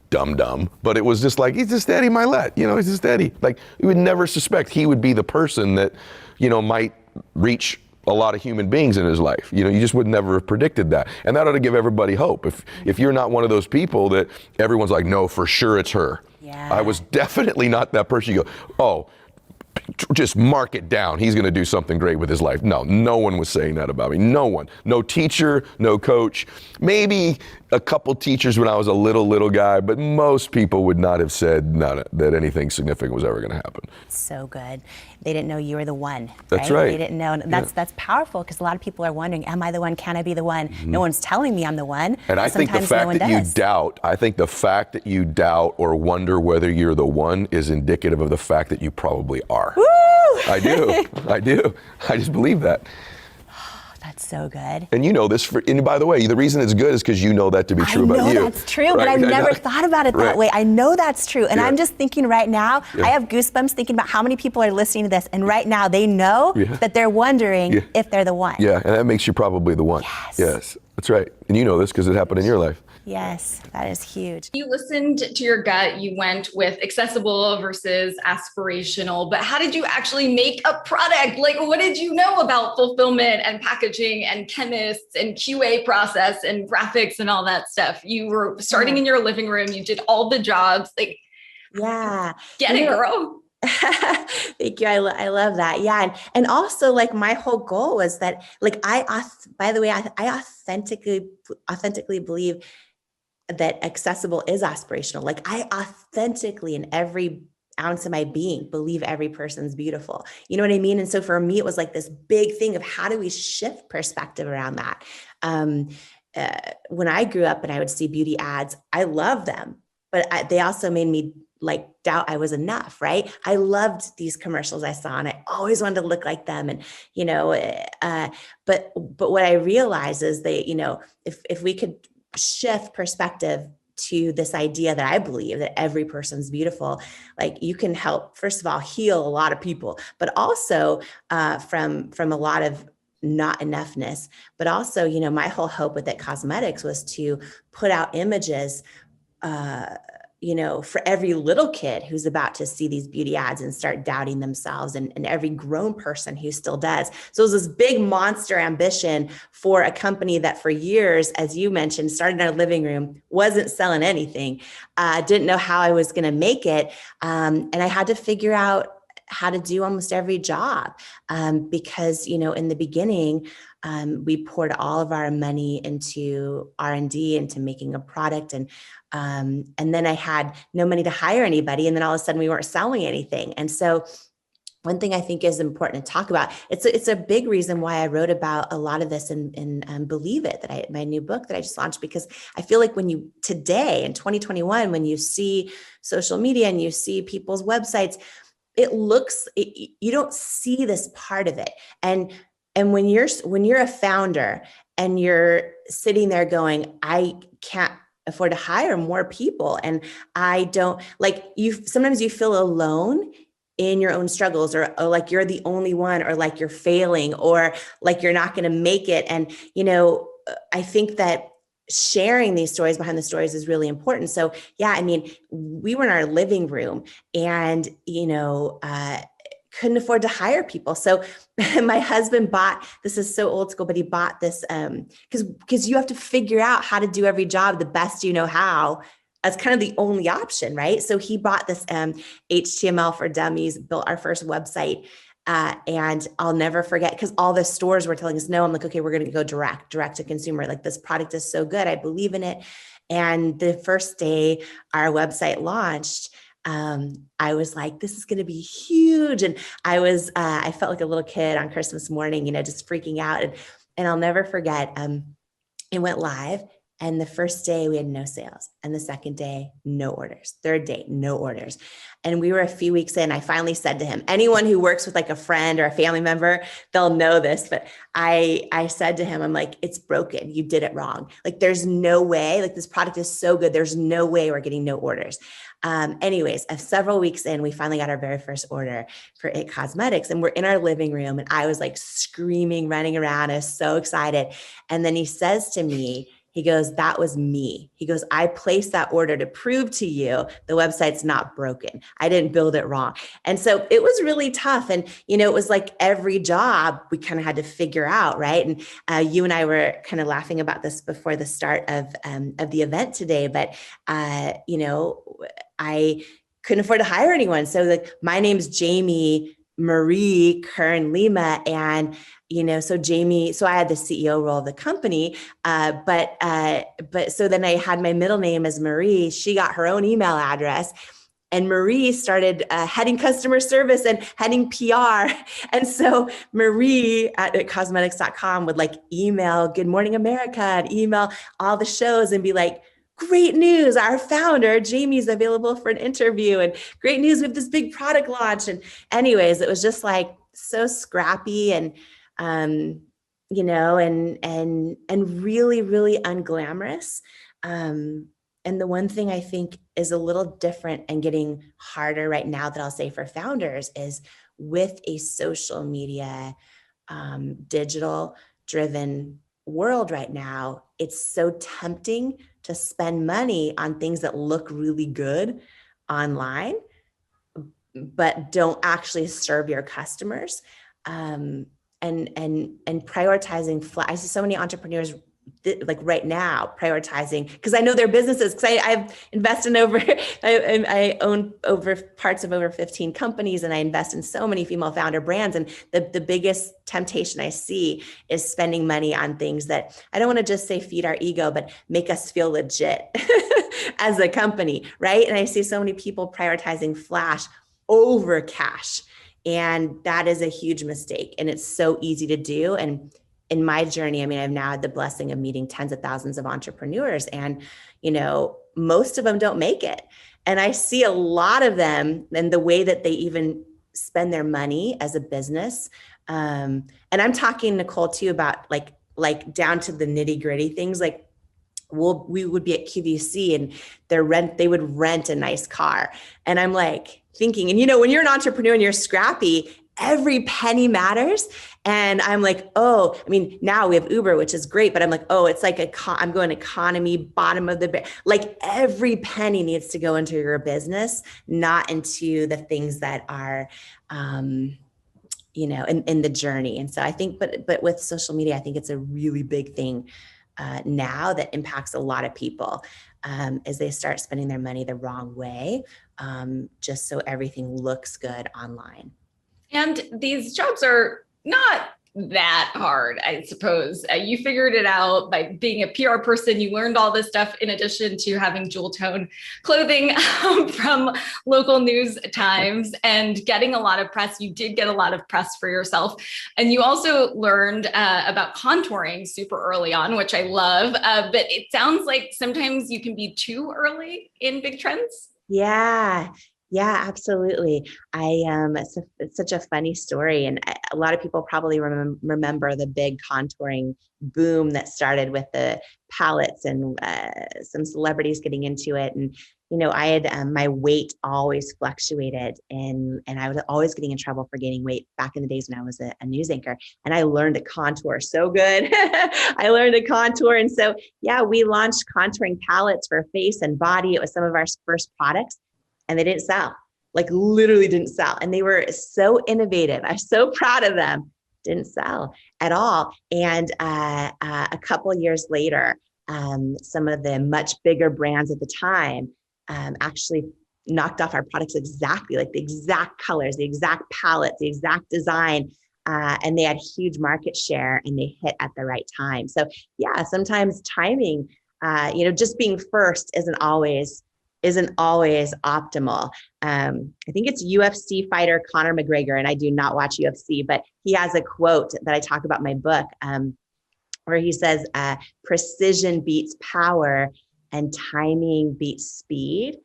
dum-dum, but it was just like, he's just Eddie Milet, you know, he's just Eddie. Like, you would never suspect he would be the person that, you know, might reach a lot of human beings in his life. You know, you just would never have predicted that. And that ought to give everybody hope. If you're not one of those people that everyone's like, no, for sure it's her. Yeah. I was definitely not that person. You go, oh, just mark it down. He's going to do something great with his life. No, no one was saying that about me. No one. No teacher, no coach. Maybe a couple teachers when I was a little guy, but most people would not have said that anything significant was ever going to happen. So good. They didn't know you were the one. That's right. They didn't know. That's powerful, because a lot of people are wondering, am I the one? Can I be the one? No one's telling me I'm the one. And I think the fact that you doubt, I think the fact that you doubt or wonder whether you're the one is indicative of the fact that you probably are. Woo! I do. I just believe that. That's so good. And you know this, and by the way, the reason it's good is because you know that to be true about you. I know that's true, but I've never thought about it that way. I know that's true. And I'm just thinking right now, I have goosebumps thinking about how many people are listening to this, and right now they know that they're wondering if they're the one. Yeah, and that makes you probably the one. Yes, that's right. And you know this because it happened in your life. Yes, that is huge. You listened to your gut. You went with accessible versus aspirational, but how did you actually make a product? Like, what did you know about fulfillment and packaging and chemists and QA process and graphics and all that stuff? You were starting in your living room. You did all the jobs. Like, get it, girl. Thank you. I love that. Yeah. And also, like, my whole goal was that, like, I authentically believe that accessible is aspirational. Like, I authentically, in every ounce of my being, believe every person's beautiful. You know what I mean? And so for me, it was like this big thing of how do we shift perspective around that? When I grew up and I would see beauty ads, I loved them, but they also made me like doubt I was enough, right? I loved these commercials I saw, and I always wanted to look like them. And, you know, but what I realized is that, you know, if we could shift perspective to this idea that I believe that every person's beautiful, like, you can help, first of all, heal a lot of people, but also from a lot of not enoughness. But also, you know, my whole hope with It Cosmetics was to put out images, you know, for every little kid who's about to see these beauty ads and start doubting themselves, and every grown person who still does. So it was this big monster ambition for a company that for years, as you mentioned, started in our living room, wasn't selling anything, didn't know how I was going to make it. And I had to figure out how to do almost every job, because, you know, in the beginning, we poured all of our money into R&D, into making a product, and then I had no money to hire anybody, and then all of a sudden we weren't selling anything. And so one thing I think is important to talk about, it's a big reason why I wrote about a lot of this in Believe It, my new book that I just launched, because I feel like when you, today in 2021, when you see social media and you see people's websites, you don't see this part of it. And And when you're a founder and you're sitting there going, I can't afford to hire more people, and I don't like you. Sometimes you feel alone in your own struggles, or like you're the only one, or like you're failing, or like you're not going to make it. And, I think that sharing these stories behind the stories is really important. So yeah, I mean, we were in our living room and, couldn't afford to hire people. So my husband bought, this is so old school, but he bought this, because you have to figure out how to do every job the best you know how. That's kind of the only option, right? So he bought this HTML for Dummies, built our first website. And I'll never forget, because all the stores were telling us no. I'm like, okay, we're going to go direct to consumer. Like, this product is so good. I believe in it. And the first day our website launched, I was like, this is going to be huge. And I felt like a little kid on Christmas morning, just freaking out. And I'll never forget, it went live. And the first day we had no sales, and the second day, no orders, third day, no orders. And we were a few weeks in. I finally said to him, anyone who works with like a friend or a family member, they'll know this, but I said to him, I'm like, it's broken. You did it wrong. Like, there's no way, like, this product is so good. There's no way we're getting no orders. Anyways, several weeks in, we finally got our very first order for It Cosmetics, and we're in our living room, and I was like screaming, running around. I was so excited. And then he says to me, he goes, that was me. He goes, I placed that order to prove to you the website's not broken. I didn't build it wrong. And so it was really tough. And, it was like every job we kind of had to figure out, right? And you and I were kind of laughing about this before the start of the event today. But, I couldn't afford to hire anyone. So like, my name's Jamie Marie Kern Lima. And so Jamie, so I had the CEO role of the company, but so then I had my middle name as Marie. She got her own email address, and Marie started heading customer service and heading PR. And so Marie at cosmetics.com would like email Good Morning America and email all the shows and be like, great news, our founder, Jamie's available for an interview, and great news, we have this big product launch. And anyways, it was just like so scrappy and, and really, really unglamorous. And the one thing I think is a little different and getting harder right now that I'll say for founders is with a social media, digital driven world right now, it's so tempting to spend money on things that look really good online, but don't actually serve your customers. And prioritizing I see so many entrepreneurs like right now prioritizing, because I know their businesses, because I've invested I own over parts of over 15 companies, and I invest in so many female founder brands. And the biggest temptation I see is spending money on things that I don't want to just say feed our ego, but make us feel legit as a company, right? And I see so many people prioritizing flash over cash. And that is a huge mistake. And it's so easy to do. And in my journey, I mean, I've now had the blessing of meeting tens of thousands of entrepreneurs, and, most of them don't make it. And I see a lot of them and the way that they even spend their money as a business. And I'm talking, Nicole, too, about like down to the nitty gritty things. Like, we would be at QVC and they would rent a nice car. And I'm like thinking, and when you're an entrepreneur and you're scrappy, every penny matters. And I'm like, oh, I mean, now we have Uber, which is great, but I'm like, oh, it's like I'm going economy, bottom of the, like every penny needs to go into your business, not into the things that are, in the journey. And so I think, but with social media, I think it's a really big thing now that impacts a lot of people as they start spending their money the wrong way, just so everything looks good online. And these jobs are not that hard, I suppose. You figured it out by being a PR person. You learned all this stuff in addition to having jewel tone clothing from local news times and getting a lot of press. You did get a lot of press for yourself. And you also learned about contouring super early on, which I love. But it sounds like sometimes you can be too early in big trends. Yeah. Yeah, absolutely. It's such a funny story. And a lot of people probably remember the big contouring boom that started with the palettes and some celebrities getting into it. And, I had my weight always fluctuated and I was always getting in trouble for gaining weight back in the days when I was a news anchor. And I learned to contour so good. I learned to contour. And so, yeah, we launched contouring palettes for face and body. It was some of our first products. And they didn't sell, like literally didn't sell. And they were so innovative. I'm so proud of them. Didn't sell at all. And a couple of years later, some of the much bigger brands at the time actually knocked off our products exactly, like the exact colors, the exact palette, the exact design. And they had huge market share and they hit at the right time. So yeah, sometimes timing, just being first isn't always optimal. I think it's UFC fighter Conor McGregor, and I do not watch UFC, but he has a quote that I talk about in my book where he says, precision beats power and timing beats speed.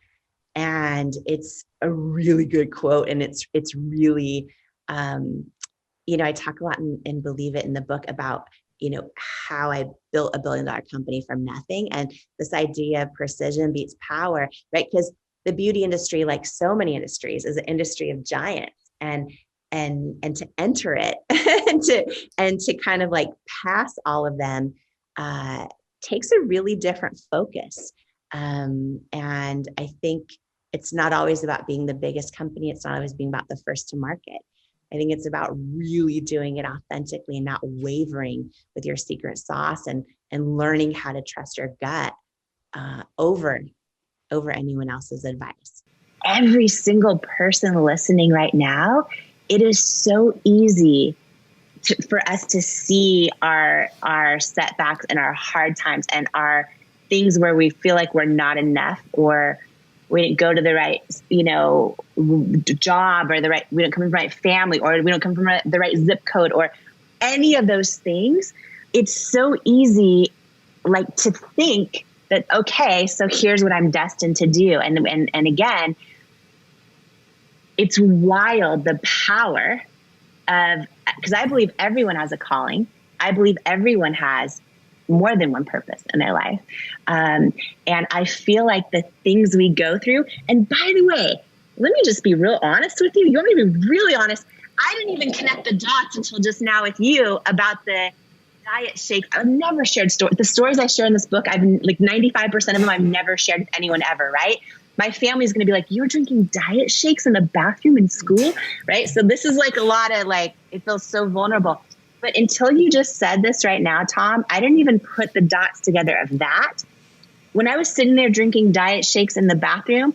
And it's a really good quote. And it's really, I talk a lot and believe it in the book about how I built a $1 billion company from nothing. And this idea of precision beats power, right? Because the beauty industry, like so many industries, is an industry of giants. And to enter it and to kind of like pass all of them takes a really different focus. And I think it's not always about being the biggest company. It's not always being about the first to market. I think it's about really doing it authentically and not wavering with your secret sauce and learning how to trust your gut over anyone else's advice. Every single person listening right now, it is so easy for us to see our setbacks and our hard times and our things where we feel like we're not enough, or we didn't go to the right, job, or we don't come from the right family, or we don't come from the right zip code, or any of those things. It's so easy, like, to think that, okay, so here's what I'm destined to do. And again, it's wild, the power of, because I believe everyone has a calling. I believe everyone has more than one purpose in their life. And I feel like the things we go through, and by the way, let me just be real honest with you. You want me to be really honest? I didn't even connect the dots until just now with you about the diet shake. I've never shared the stories I share in this book. I've been like 95% of them I've never shared with anyone ever, right? My family's going to be like, you're drinking diet shakes in the bathroom in school, right? So this is like a lot of it feels so vulnerable. But until you just said this right now, Tom, I didn't even put the dots together of that. When I was sitting there drinking diet shakes in the bathroom,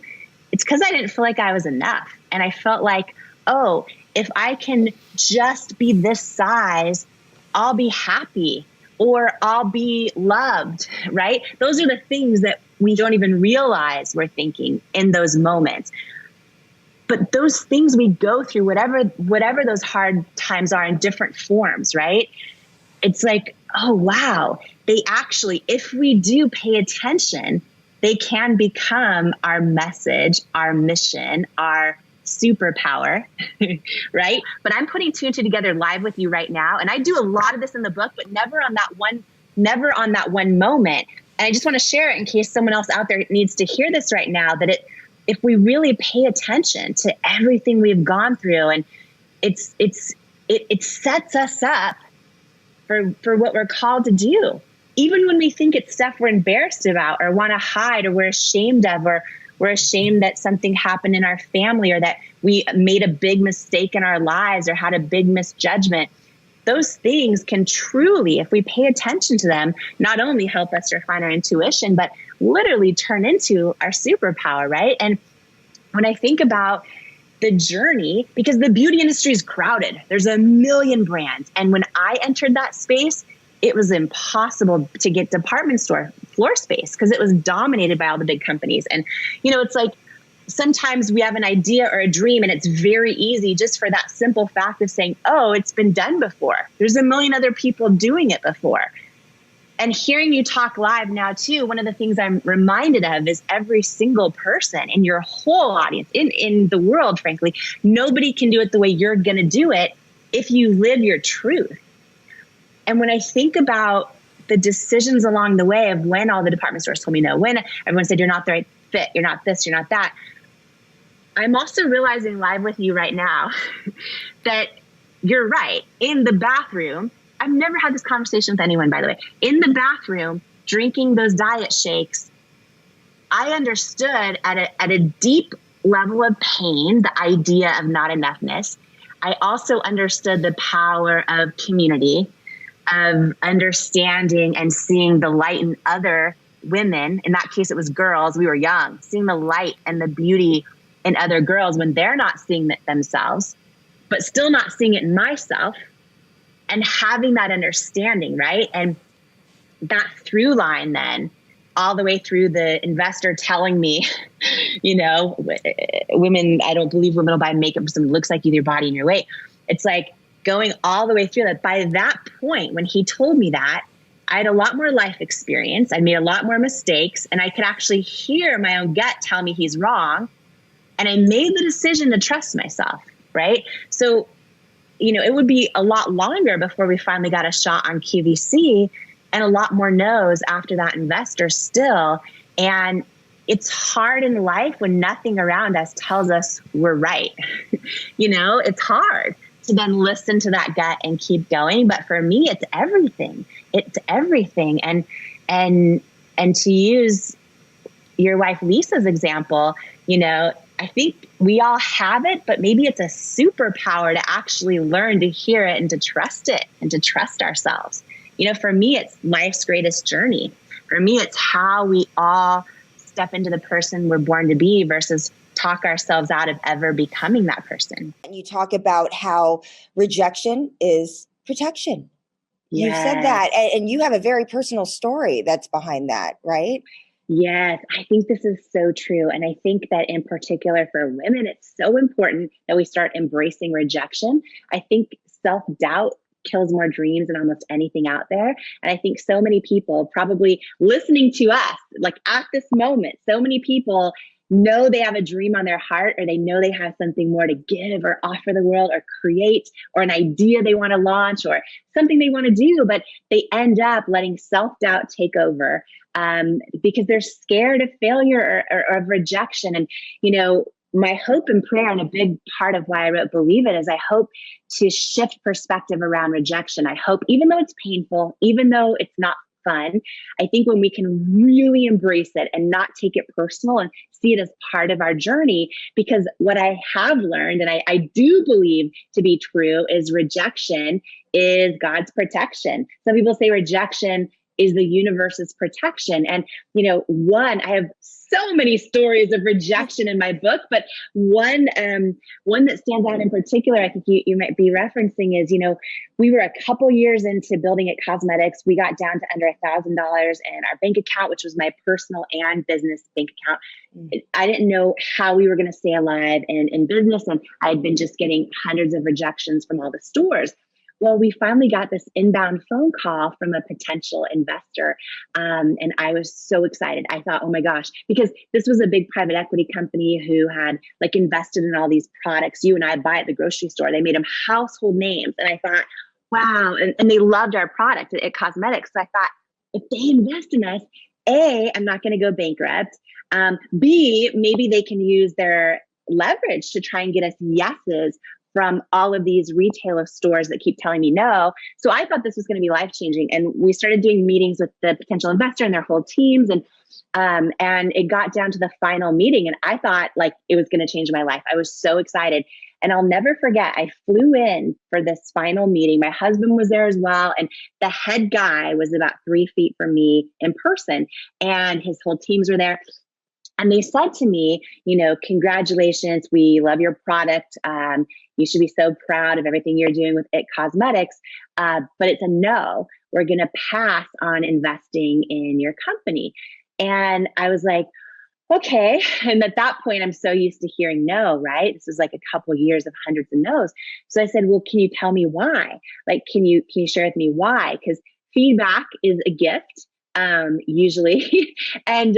it's because I didn't feel like I was enough. And I felt like, oh, if I can just be this size, I'll be happy, or I'll be loved, right? Those are the things that we don't even realize we're thinking in those moments. But those things we go through, whatever those hard times are in different forms, right? It's like, oh, wow. They actually, if we do pay attention, they can become our message, our mission, our superpower, right? But I'm putting two and two together live with you right now. And I do a lot of this in the book, but never on that one moment. And I just want to share it in case someone else out there needs to hear this right now, that if we really pay attention to everything we've gone through, and it sets us up for what we're called to do. Even when we think it's stuff we're embarrassed about or want to hide, or we're ashamed of, or we're ashamed that something happened in our family, or that we made a big mistake in our lives, or had a big misjudgment. Those things can truly, if we pay attention to them, not only help us refine our intuition, but literally turn into our superpower, right? And when I think about the journey, because the beauty industry is crowded, there's a million brands. And when I entered that space, it was impossible to get department store floor space because it was dominated by all the big companies. And, it's like, sometimes we have an idea or a dream, and it's very easy just for that simple fact of saying, oh, it's been done before. There's a million other people doing it before. And hearing you talk live now too, one of the things I'm reminded of is every single person in your whole audience, in the world, frankly, nobody can do it the way you're going to do it if you live your truth. And when I think about the decisions along the way of when all the department stores told me no, when everyone said, you're not the right fit, you're not this, you're not that, I'm also realizing live with you right now that you're right. In the bathroom, I've never had this conversation with anyone, by the way. In the bathroom, drinking those diet shakes, I understood at a deep level of pain, the idea of not enoughness. I also understood the power of community, of understanding and seeing the light in other women. In that case, it was girls. We were young, seeing the light and the beauty in other girls when they're not seeing it themselves, but still not seeing it in myself. And having that understanding, right? And that through line then, all the way through the investor telling me, women, I don't believe women will buy makeup because it looks like you, your body and your weight. It's like going all the way through that. By that point, when he told me that, I had a lot more life experience. I made a lot more mistakes, and I could actually hear my own gut tell me he's wrong. And I made the decision to trust myself, right? So it would be a lot longer before we finally got a shot on QVC, and a lot more no's after that investor still. And it's hard in life when nothing around us tells us we're right. It's hard to then listen to that gut and keep going. But for me, it's everything. It's everything. And to use your wife Lisa's example, I think we all have it, but maybe it's a superpower to actually learn to hear it and to trust it and to trust ourselves. For me, it's life's greatest journey. For me, it's how we all step into the person we're born to be versus talk ourselves out of ever becoming that person. And you talk about how rejection is protection. Yes. You said that, and you have a very personal story that's behind that, right? Yes, I think this is so true. And I think that in particular for women, it's so important that we start embracing rejection. I think self-doubt kills more dreams than almost anything out there. And I think so many people probably listening to us, like at this moment, so many people know they have a dream on their heart, or they know they have something more to give or offer the world or create, or an idea they want to launch or something they want to do, but they end up letting self-doubt take over because they're scared of failure or of rejection. And, my hope and prayer, and a big part of why I wrote Believe It, is I hope to shift perspective around rejection. I hope, even though it's painful, even though it's not fun, I think when we can really embrace it and not take it personal and see it as part of our journey, because what I have learned, and I do believe to be true, is rejection is God's protection. Some people say rejection is the universe's protection. And, I have so many stories of rejection in my book, but one that stands out in particular, I think you might be referencing is, we were a couple years into building It Cosmetics. We got down to under $1,000 in our bank account, which was my personal and business bank account. I didn't know how we were going to stay alive in business. And I had been just getting hundreds of rejections from all the stores. Well, we finally got this inbound phone call from a potential investor. And I was so excited. I thought, oh my gosh, because this was a big private equity company who had invested in all these products you and I buy at the grocery store. They made them household names. And I thought, wow. And they loved our product at Cosmetics. So I thought, if they invest in us, A, I'm not going to go bankrupt. B, maybe they can use their leverage to try and get us yeses from all of these retailer stores that keep telling me no. So I thought this was going to be life-changing. And we started doing meetings with the potential investor and their whole teams. And it got down to the final meeting. And I thought it was going to change my life. I was so excited. And I'll never forget, I flew in for this final meeting. My husband was there as well. And the head guy was about 3 feet from me in person. And his whole teams were there. And they said to me, congratulations, we love your product. You should be so proud of everything you're doing with It Cosmetics. But it's a no. We're going to pass on investing in your company. And I was like, okay. And at that point, I'm so used to hearing no, right? This was a couple years of hundreds of no's. So I said, well, can you tell me why? Can you share with me why? Because feedback is a gift, usually. And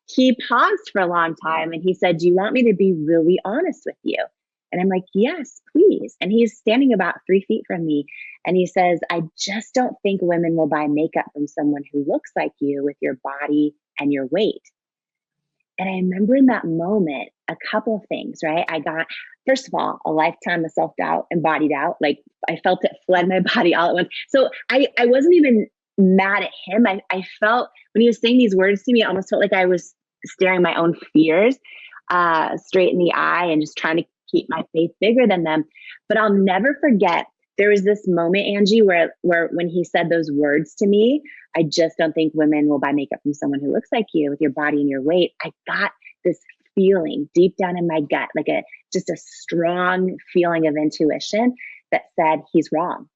he paused for a long time and he said, do you want me to be really honest with you? And I'm like, yes, please. And he's standing about 3 feet from me. And he says, I just don't think women will buy makeup from someone who looks like you with your body and your weight. And I remember in that moment, a couple of things, right? I got, first of all, a lifetime of self-doubt and body doubt. Like I felt it flood my body all at once. So I wasn't even mad at him. I felt when he was saying these words to me, it almost felt like I was staring my own fears straight in the eye and just trying to keep my faith bigger than them. But I'll never forget, there was this moment, Angie, where when he said those words to me, I just don't think women will buy makeup from someone who looks like you with your body and your weight. I got this feeling deep down in my gut, like just a strong feeling of intuition that said he's wrong.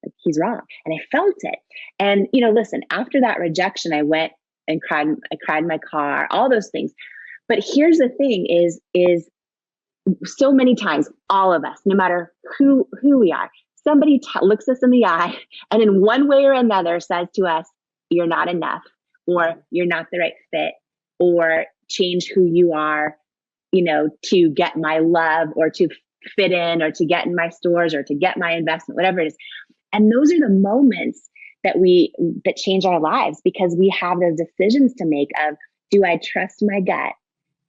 Like he's wrong. And I felt it. And, listen, after that rejection, I went and cried. I cried in my car, all those things. But here's the thing is so many times, all of us, no matter who we are, somebody looks us in the eye and in one way or another says to us, you're not enough, or you're not the right fit, or change who you are, to get my love or to fit in or to get in my stores or to get my investment, whatever it is. And those are the moments that change our lives, because we have those decisions to make of, do I trust my gut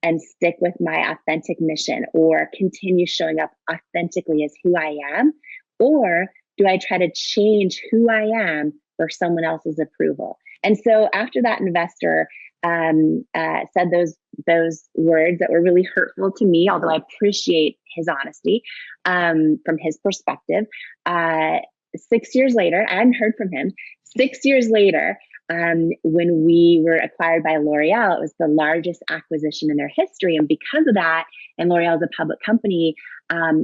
and stick with my authentic mission, or continue showing up authentically as who I am? Or do I try to change who I am for someone else's approval? And so after that investor said those words that were really hurtful to me, although I appreciate his honesty from his perspective, 6 years later, I hadn't heard from him. 6 years later, when we were acquired by L'Oreal, it was the largest acquisition in their history. And because of that, and L'Oreal is a public company,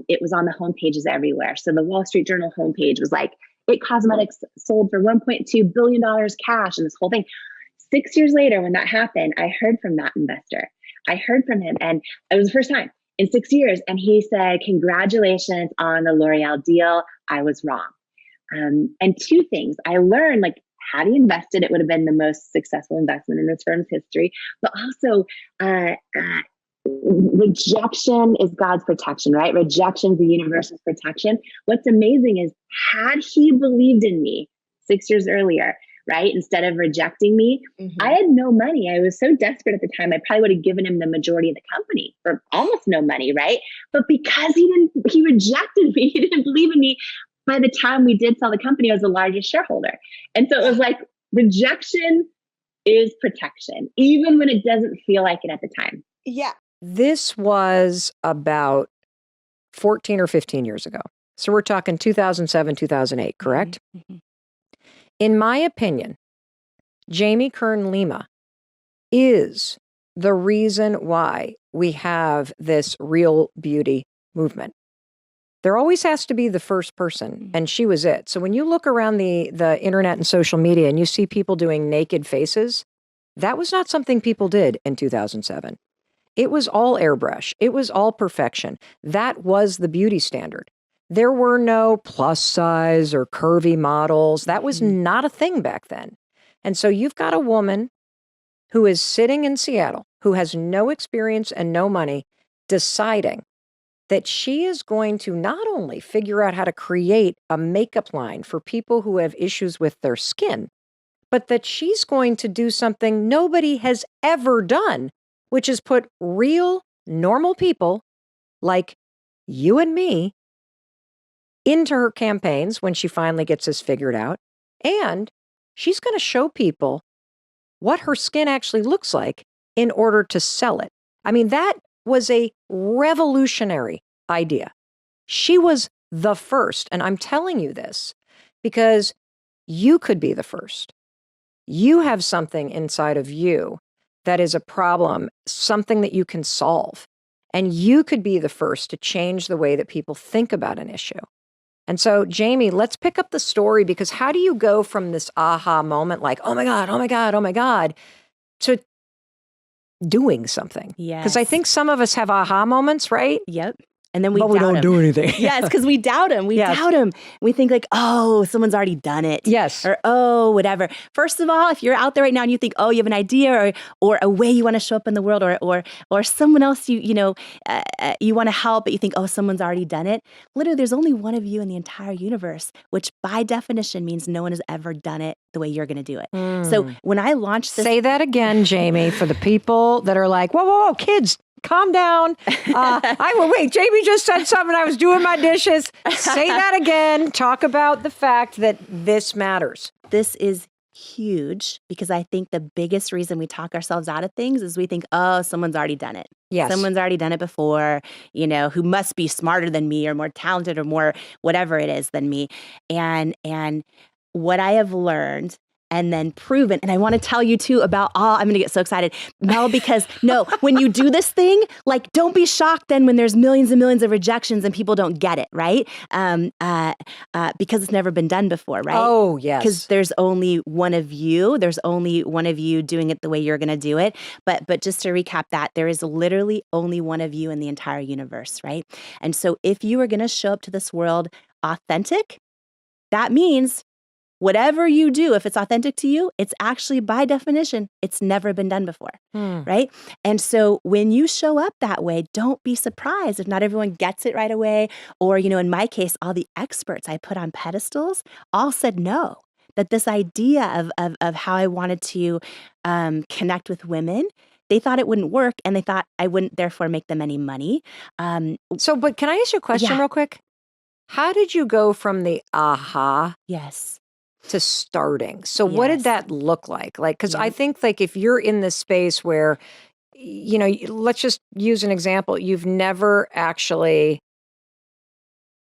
it was on the homepages everywhere. So the Wall Street Journal homepage was like, It Cosmetics sold for $1.2 billion cash, and this whole thing. 6 years later, when that happened, I heard from that investor. I heard from him, and it was the first time in 6 years. And he said, congratulations on the L'Oreal deal. I was wrong. And two things I learned, like, had he invested, it would have been the most successful investment in this firm's history. But also, rejection is God's protection, right? Rejection is the universe's protection. What's amazing is, had he believed in me 6 years earlier, right, instead of rejecting me, I had no money. I was so desperate at the time, I probably would have given him the majority of the company for almost no money, right? But because he rejected me, he didn't believe in me. By the time we did sell the company, I was the largest shareholder. And so it was like, rejection is protection, even when it doesn't feel like it at the time. Yeah. This was about 14 or 15 years ago. So we're talking 2007, 2008, correct? Mm-hmm. In my opinion, Jamie Kern Lima is the reason why we have this real beauty movement. There always has to be the first person, and she was it. So when you look around the internet and social media and you see people doing naked faces, that was not something people did in 2007. It was all airbrush. It was all perfection. That was the beauty standard. There were no plus size or curvy models. That was not a thing back then. And so you've got a woman who is sitting in Seattle, who has no experience and no money, deciding that she is going to not only figure out how to create a makeup line for people who have issues with their skin, but that she's going to do something nobody has ever done, which is put real, normal people like you and me into her campaigns when she finally gets this figured out. And she's going to show people what her skin actually looks like in order to sell it. I mean, that was a revolutionary idea. She was the first. And I'm telling you this because you could be the first. You have something inside of you that is a problem, something that you can solve. And you could be the first to change the way that people think about an issue. And so, Jamie, let's pick up the story, because how do you go from this aha moment, like, oh my God, oh my God, oh my God, to doing something? Yeah. Because I think some of us have aha moments, right? Yep. And then we But we don't do anything. Yes, because we doubt him. We doubt him. We think like, oh, someone's already done it. Yes. Or, oh, whatever. First of all, if you're out there right now and you think, oh, you have an idea or a way you want to show up in the world or someone else you want to help, but you think, oh, someone's already done it. Literally, there's only one of you in the entire universe, which by definition means no one has ever done it the way you're going to do it. So when I launched this. Say that again, Jamie, for the people that are like, whoa, kids. Calm down. Wait, Jamie just said something. I was doing my dishes. Say that again. Talk about the fact that this matters. This is huge because I think the biggest reason we talk ourselves out of things is we think, oh, someone's already done it. Yes. Someone's already done it before, who must be smarter than me or more talented or more whatever it is than me. And what I have learned and then proven. And I want to tell you too about I'm going to get so excited, Mel, because when you do this thing, like, don't be shocked then when there's millions and millions of rejections and people don't get it, right? Because it's never been done before, right? Oh, yes. Because there's only one of you. There's only one of you doing it the way you're going to do it. But just to recap that, there is literally only one of you in the entire universe, right? And so if you are going to show up to this world authentic, that means whatever you do, if it's authentic to you, it's actually by definition, it's never been done before, right? And so when you show up that way, don't be surprised if not everyone gets it right away. Or, in my case, all the experts I put on pedestals all said no, that this idea of how I wanted to connect with women, they thought it wouldn't work and they thought I wouldn't therefore make them any money. But can I ask you a question real quick? How did you go from the Yes. to starting? So what did that look like? Like, because I think like if you're in this space where, let's just use an example. You've never actually,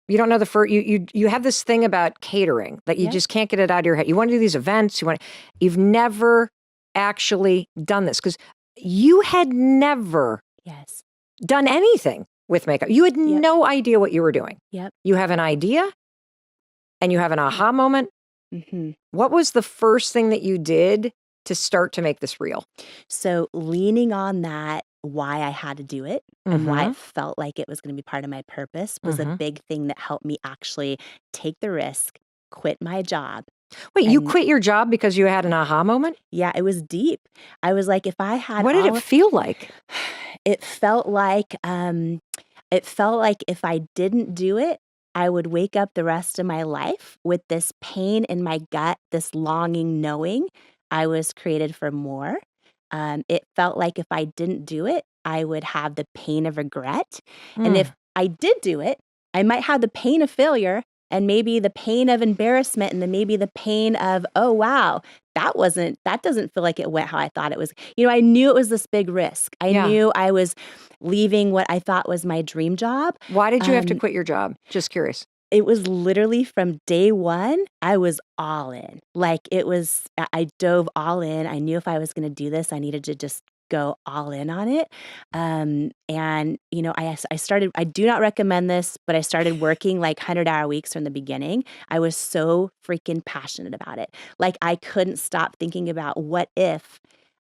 you don't know the first, you have this thing about catering that you just can't get it out of your head. You want to do these events. You've never actually done this because you had never done anything with makeup. You had no idea what you were doing. Yep. You have an idea and you have an aha moment. Mm-hmm. What was the first thing that you did to start to make this real? So leaning on that, why I had to do it and why it felt like it was going to be part of my purpose was a big thing that helped me actually take the risk, quit my job. Wait, you quit your job because you had an aha moment? Yeah, it was deep. I was like, if I had What did it feel like? It felt like if I didn't do it, I would wake up the rest of my life with this pain in my gut, this longing, knowing I was created for more. It felt like if I didn't do it, I would have the pain of regret. And if I did do it, I might have the pain of failure and maybe the pain of embarrassment and then maybe the pain of, oh, wow, that doesn't feel like it went how I thought it was. I knew it was this big risk. I knew I was leaving what I thought was my dream job. Why did you have to quit your job? Just curious. It was literally from day one, I was all in. Like I dove all in. I knew if I was going to do this, I needed to just go all in on it. I started, I do not recommend this, but I started working like 100-hour weeks from the beginning. I was so freaking passionate about it. Like I couldn't stop thinking about what if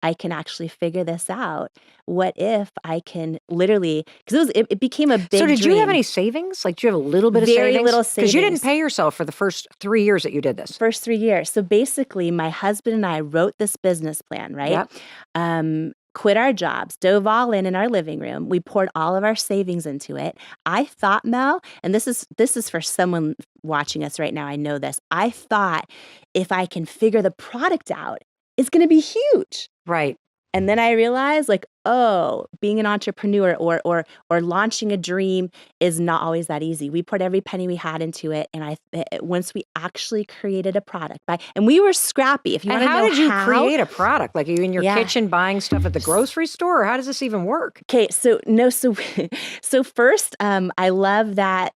I can actually figure this out? What if I can literally, because it became a big So did dream. you have any savings? Like, do you have a little bit of savings? Very little savings. Because you didn't pay yourself for the first 3 years that you did this. First 3 years. So basically, my husband and I wrote this business plan, right? Yep. Quit our jobs, dove all in our living room. We poured all of our savings into it. I thought, Mel, and this is for someone watching us right now, I know this. I thought if I can figure the product out, it's going to be huge. Right. And then I realized, like, oh, being an entrepreneur or launching a dream is not always that easy. We poured every penny we had into it, and once we actually created a product, and we were scrappy. If you want to know how did you create a product? Like, are you in your Yeah. kitchen buying stuff at the grocery store, or how does this even work? Okay, so first, I love that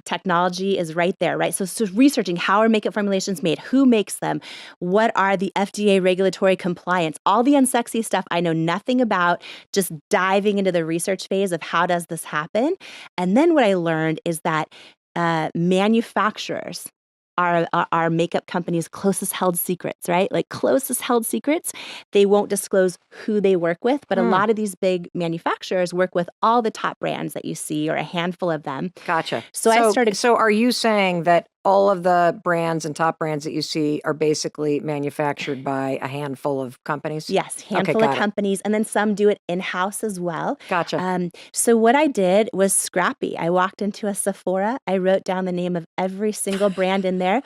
technology is right there, right? So researching how are makeup formulations made, who makes them, what are the FDA regulatory compliance, all the unsexy stuff I know nothing about. Just diving into the research phase of how does this happen, and then what I learned is that manufacturers our makeup company's closest held secrets, right? Like closest held secrets. They won't disclose who they work with, but a lot of these big manufacturers work with all the top brands that you see or a handful of them. Gotcha. So I started. So are you saying that all of the brands and top brands that you see are basically manufactured by a handful of companies? Yes, handful of companies, and then some do it in-house as well. Gotcha. So what I did was scrappy. I walked into a Sephora. I wrote down the name of every single brand in there,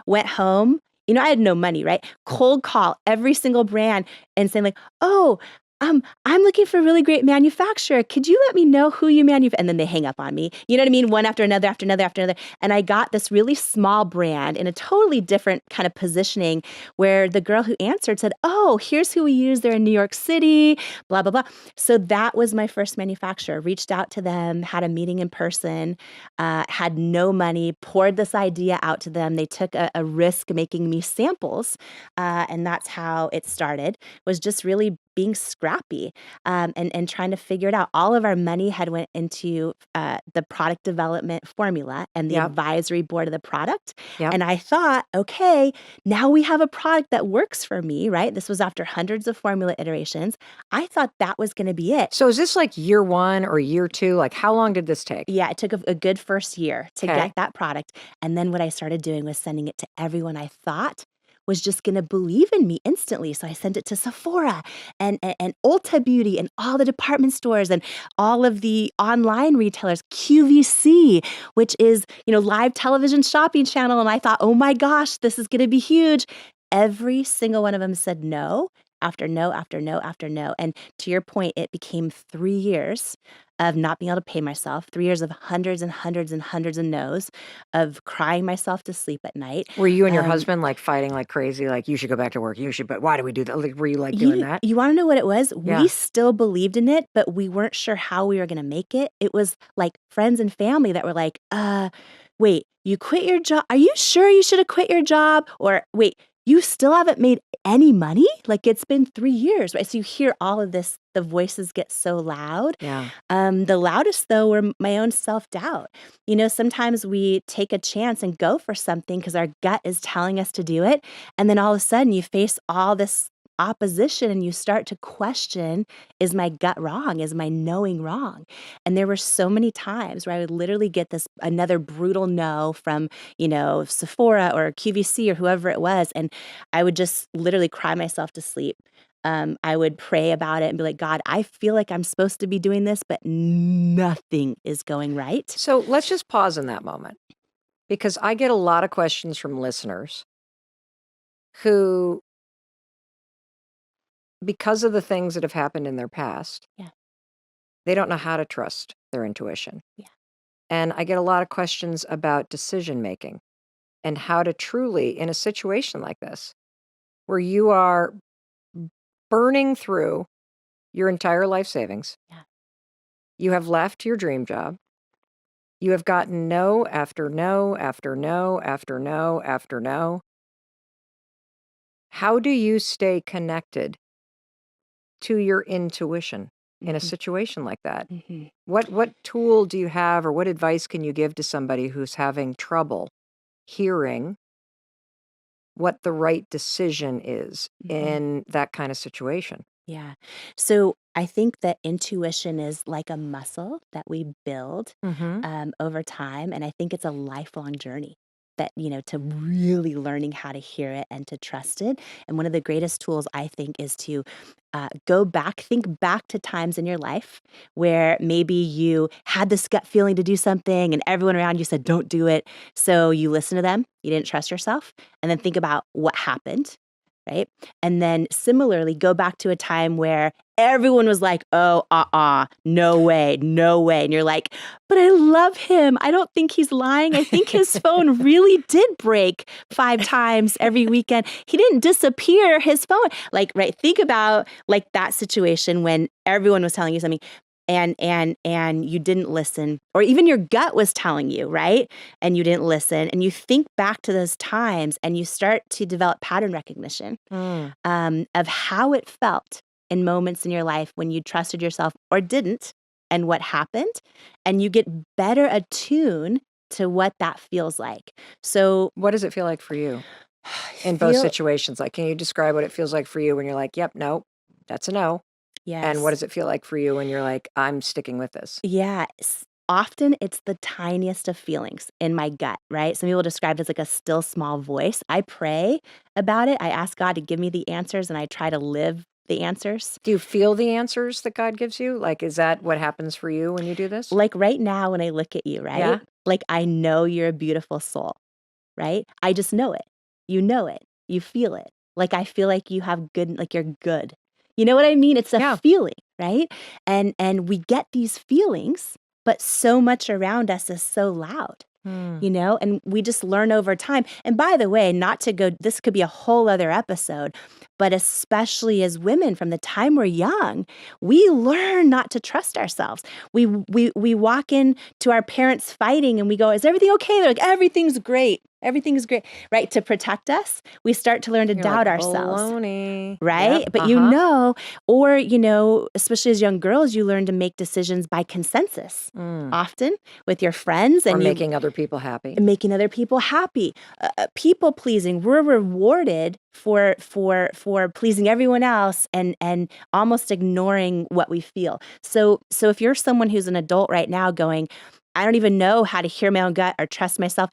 went home. I had no money, right? Cold call every single brand and saying like, oh, I'm looking for a really great manufacturer. Could you let me know who you manufacture? And then they hang up on me. You know what I mean? One after another, after another, after another. And I got this really small brand in a totally different kind of positioning where the girl who answered said, oh, here's who we use. They're in New York City, blah, blah, blah. So that was my first manufacturer. Reached out to them, had a meeting in person, had no money, poured this idea out to them. They took a risk making me samples. And that's how it started, was just really being scrappy and trying to figure it out. All of our money had went into the product development formula and the advisory board of the product. And I thought, okay, now we have a product that works for me, right? This was after hundreds of formula iterations. I thought that was going to be it. So is this like year 1 or year 2? Like how long did this take? Yeah, it took a good first year to get that product. And then what I started doing was sending it to everyone I thought was just going to believe in me instantly. So I sent it to Sephora and Ulta Beauty and all the department stores and all of the online retailers, QVC, which is, live television shopping channel. And I thought, oh my gosh, this is going to be huge. Every single one of them said no, after no, after no, after no. And to your point, it became 3 years of not being able to pay myself, 3 years of hundreds and hundreds and hundreds of no's, of crying myself to sleep at night. Were you and your husband like fighting like crazy? Like, you should go back to work. But why do we do that? Like, were you like doing that? You want to know what it was? Yeah. We still believed in it, but we weren't sure how we were going to make it. It was like friends and family that were like, wait, you quit your job? Are you sure you should have quit your job? Or wait, you still haven't made any money? Like, it's been 3 years, right? So you hear all of this, the voices get so loud. Yeah. The loudest, though, were my own self-doubt. Sometimes we take a chance and go for something because our gut is telling us to do it. And then all of a sudden you face all this opposition and you start to question, is my gut wrong? Is my knowing wrong? And there were so many times where I would literally get another brutal no from, Sephora or QVC or whoever it was. And I would just literally cry myself to sleep. I would pray about it and be like, God, I feel like I'm supposed to be doing this, but nothing is going right. So let's just pause in that moment, because I get a lot of questions from listeners who, because of the things that have happened in their past, they don't know how to trust their intuition. Yeah. And I get a lot of questions about decision making and how to truly, in a situation like this, where you are burning through your entire life savings. Yeah. You have left your dream job. You have gotten no after no after no after no after no. How do you stay connected to your intuition in a situation like that? Mm-hmm. What tool do you have, or what advice can you give to somebody who's having trouble hearing what the right decision is in that kind of situation? Yeah. So I think that intuition is like a muscle that we build over time. And I think it's a lifelong journey that, to really learning how to hear it and to trust it. And one of the greatest tools, I think, is to think back to times in your life where maybe you had this gut feeling to do something and everyone around you said, don't do it. So you listen to them, you didn't trust yourself, and then think about what happened. Right. And then similarly, go back to a time where everyone was like, oh, no way, no way. And you're like, but I love him. I don't think he's lying. I think his phone really did break 5 times every weekend. He didn't disappear, his phone. Like, right. Think about like that situation when everyone was telling you something. And you didn't listen, or even your gut was telling you, right? And you didn't listen, and you think back to those times and you start to develop pattern recognition of how it felt in moments in your life when you trusted yourself or didn't, and what happened. And you get better attuned to what that feels like. So what does it feel like for you in both situations? Like, can you describe what it feels like for you when you're like, yep, no, that's a no? Yes. And what does it feel like for you when you're like, I'm sticking with this? Yes. Often it's the tiniest of feelings in my gut, right? Some people describe it as like a still small voice. I pray about it. I ask God to give me the answers and I try to live the answers. Do you feel the answers that God gives you? Like, is that what happens for you when you do this? Like right now when I look at you, right? Yeah. Like I know you're a beautiful soul, right? I just know it. You know it. You feel it. Like I feel like you have good, like you're good. You know what I mean? It's a feeling, right? And we get these feelings, but so much around us is so loud. You know, and we just learn over time. And by the way, not to go, this could be a whole other episode, but especially as women from the time we're young, we learn not to trust ourselves. We walk in to our parents fighting and we go, is everything okay? They're like, everything's great. Everything's great, right? To protect us, we start to learn to doubt ourselves, baloney. right? Yep. But you know, or, you know, especially as young girls, you learn to make decisions by consensus, often with your friends. And making other people happy. Making other people happy. People pleasing. We're rewarded for pleasing everyone else and almost ignoring what we feel. So if you're someone who's an adult right now going, I don't even know how to hear my own gut or trust myself,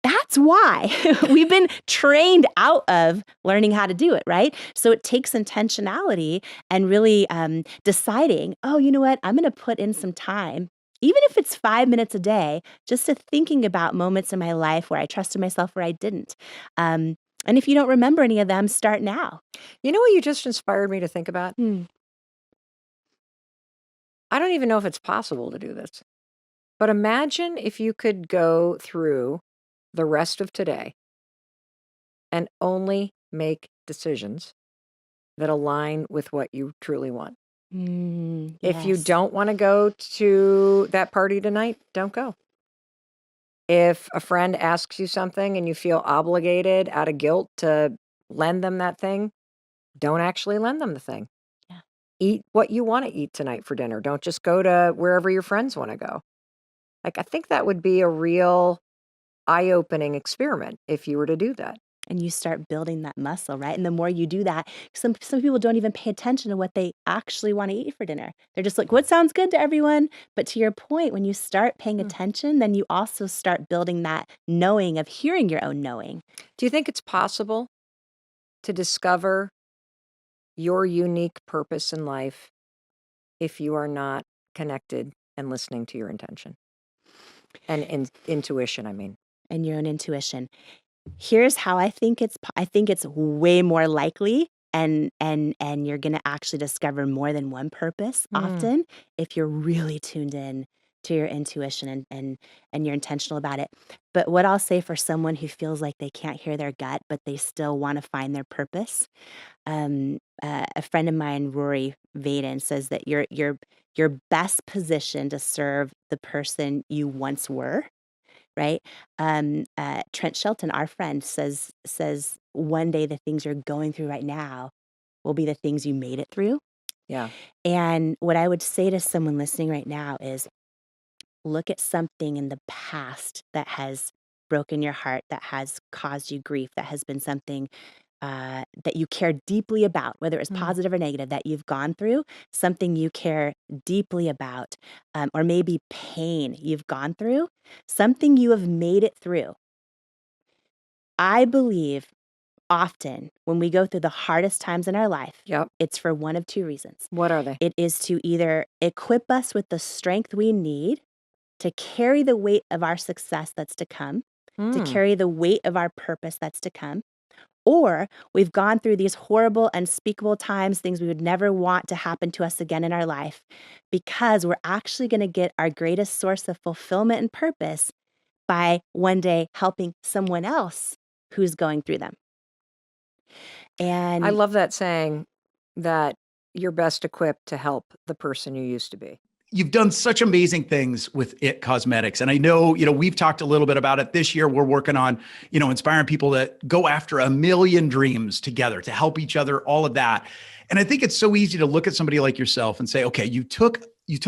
that's why we've been trained out of learning how to do it, right? So it takes intentionality and really deciding, oh, you know what? I'm going to put in some time, even if it's 5 minutes a day, just to thinking about moments in my life where I trusted myself, where I didn't. And if you don't remember any of them, start now. You know what you just inspired me to think about? I don't even know if it's possible to do this. But imagine if you could go through the rest of today and only make decisions that align with what you truly want. If you don't want to go to that party tonight, don't go. If a friend asks you something and you feel obligated out of guilt to lend them that thing, don't actually lend them the thing. Yeah. Eat what you want to eat tonight for dinner. Don't just go to wherever your friends want to go. Like, I think that would be a real eye-opening experiment if you were to do that. And you start building that muscle, right? And the more you do that, some people don't even pay attention to what they actually want to eat for dinner. They're just like, what sounds good to everyone? But to your point, when you start paying attention, then you also start building that knowing of hearing your own knowing. Do you think it's possible to discover your unique purpose in life if you are not connected and listening to your intention? And intuition, I mean. And your own intuition. Here's how I think it's way more likely and you're going to actually discover more than one purpose often if you're really tuned in to your intuition and you're intentional about it. But what I'll say for someone who feels like they can't hear their gut, but they still want to find their purpose, a friend of mine, Rory Vaden, says that you're best positioned to serve the person you once were. Right. Trent Shelton, our friend, says one day the things you're going through right now will be the things you made it through. Yeah. And what I would say to someone listening right now is look at something in the past that has broken your heart, that has caused you grief, that has been something that you care deeply about, whether it's positive or negative, that you've gone through, something you care deeply about, or maybe pain you've gone through, something you have made it through. I believe often when we go through the hardest times in our life, it's for one of two reasons. What are they? It is to either equip us with the strength we need to carry the weight of our success that's to come, to carry the weight of our purpose that's to come, or we've gone through these horrible, unspeakable times, things we would never want to happen to us again in our life, because we're actually going to get our greatest source of fulfillment and purpose by one day helping someone else who's going through them. And I love that saying that you're best equipped to help the person you used to be. You've done such amazing things with It Cosmetics. And I know, we've talked a little bit about it this year. We're working on, inspiring people to go after a million dreams together, to help each other, all of that. And I think it's so easy to look at somebody like yourself and say, okay, you took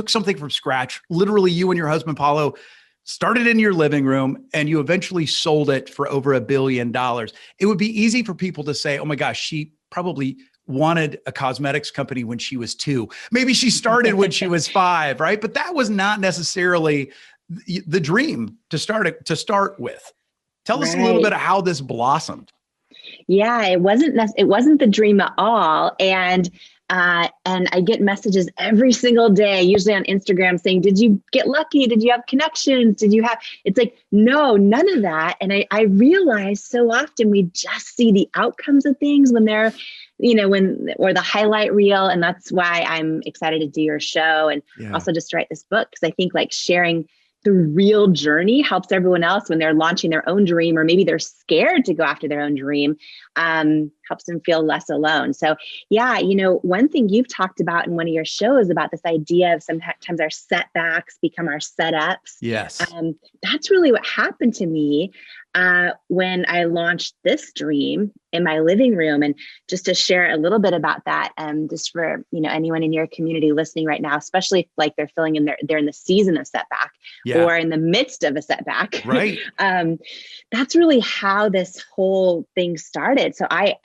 something from scratch, literally you and your husband, Paulo, started in your living room and you eventually sold it for over $1 billion. It would be easy for people to say, oh my gosh, she probably wanted a cosmetics company when she was 2. Maybe she started when she was 5, right? But that was not necessarily the dream to start with. Tell us a little bit of how this blossomed. Yeah, it wasn't the dream at all. And I get messages every single day, usually on Instagram, saying, did you get lucky? Did you have connections? It's like, no, none of that. And I realize so often we just see the outcomes of things when they're, or the highlight reel. And that's why I'm excited to do your show and also just to write this book. Cause I think like sharing the real journey helps everyone else when they're launching their own dream, or maybe they're scared to go after their own dream, helps them feel less alone. So yeah, one thing you've talked about in one of your shows about this idea of sometimes our setbacks become our setups. Yes. That's really what happened to me when I launched this dream in my living room. And just to share a little bit about that, just for anyone in your community listening right now, especially if like they're they're in the season of setback or in the midst of a setback. Right. That's really how this whole thing started. So I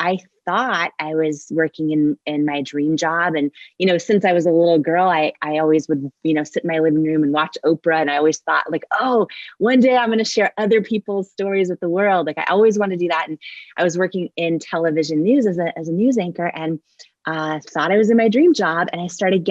thought I was working in my dream job. And, since I was a little girl, I always would, sit in my living room and watch Oprah. And I always thought like, oh, one day I'm going to share other people's stories with the world. Like I always wanted to do that. And I was working in television news as a news anchor, and thought I was in my dream job. And I started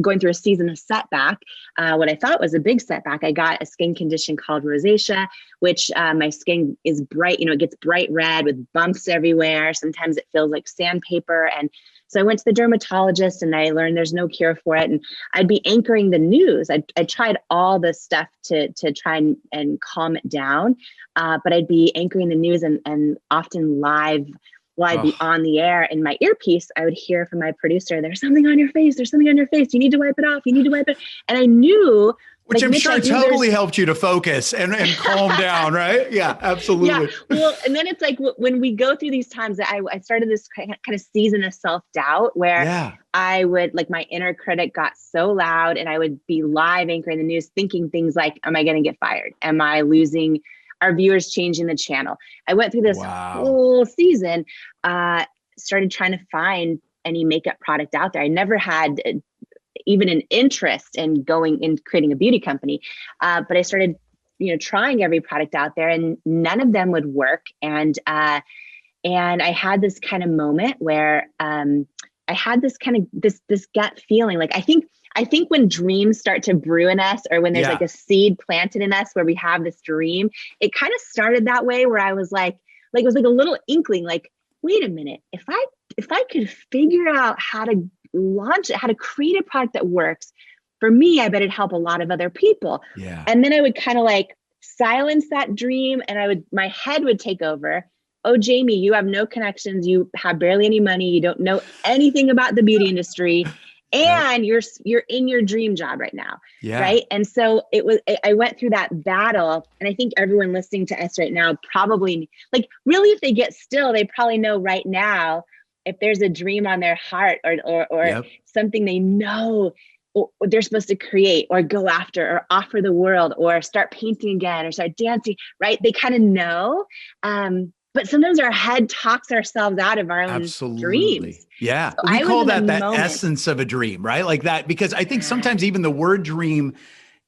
going through a season of setback, what I thought was a big setback. I got a skin condition called rosacea, which my skin is bright, it gets bright red with bumps everywhere. Sometimes it feels like sandpaper. And so I went to the dermatologist and I learned there's no cure for it. And I'd be anchoring the news. I tried all the stuff to try and calm it down. But I'd be anchoring the news and often live. While I'd be on the air in my earpiece, I would hear from my producer, there's something on your face. There's something on your face. You need to wipe it off. You need to wipe it. And I knew. Which I'm sure totally helped you to focus and calm down, right? Yeah, absolutely. Yeah. Well, and then it's like when we go through these times, I started this kind of season of self-doubt where I would, like, my inner critic got so loud, and I would be live anchoring the news thinking things like, am I going to get fired? Am I losing? Our viewers changing the channel? I went through this whole season, started trying to find any makeup product out there. I never had even an interest in creating a beauty company. But I started, trying every product out there, and none of them would work. And I had this kind of moment where I had this kind of this gut feeling. Like, I think when dreams start to brew in us, or when there's like a seed planted in us where we have this dream, it kind of started that way, where I was like it was like a little inkling, like, wait a minute, if I could figure out how to launch it, how to create a product that works for me, I bet it'd help a lot of other people. Yeah. And then I would kind of like silence that dream, and my head would take over. Oh, Jamie, you have no connections. You have barely any money. You don't know anything about the beauty industry. And you're in your dream job right now. Yeah. Right. And so I went through that battle. And I think everyone listening to us right now probably, like, really, if they get still, they probably know right now, if there's a dream on their heart or something they know they're supposed to create or go after or offer the world or start painting again or start dancing, right? They kind of know. But sometimes our head talks ourselves out of our own dreams. Yeah. So we call that essence of a dream, right? Like that, because I think sometimes even the word dream,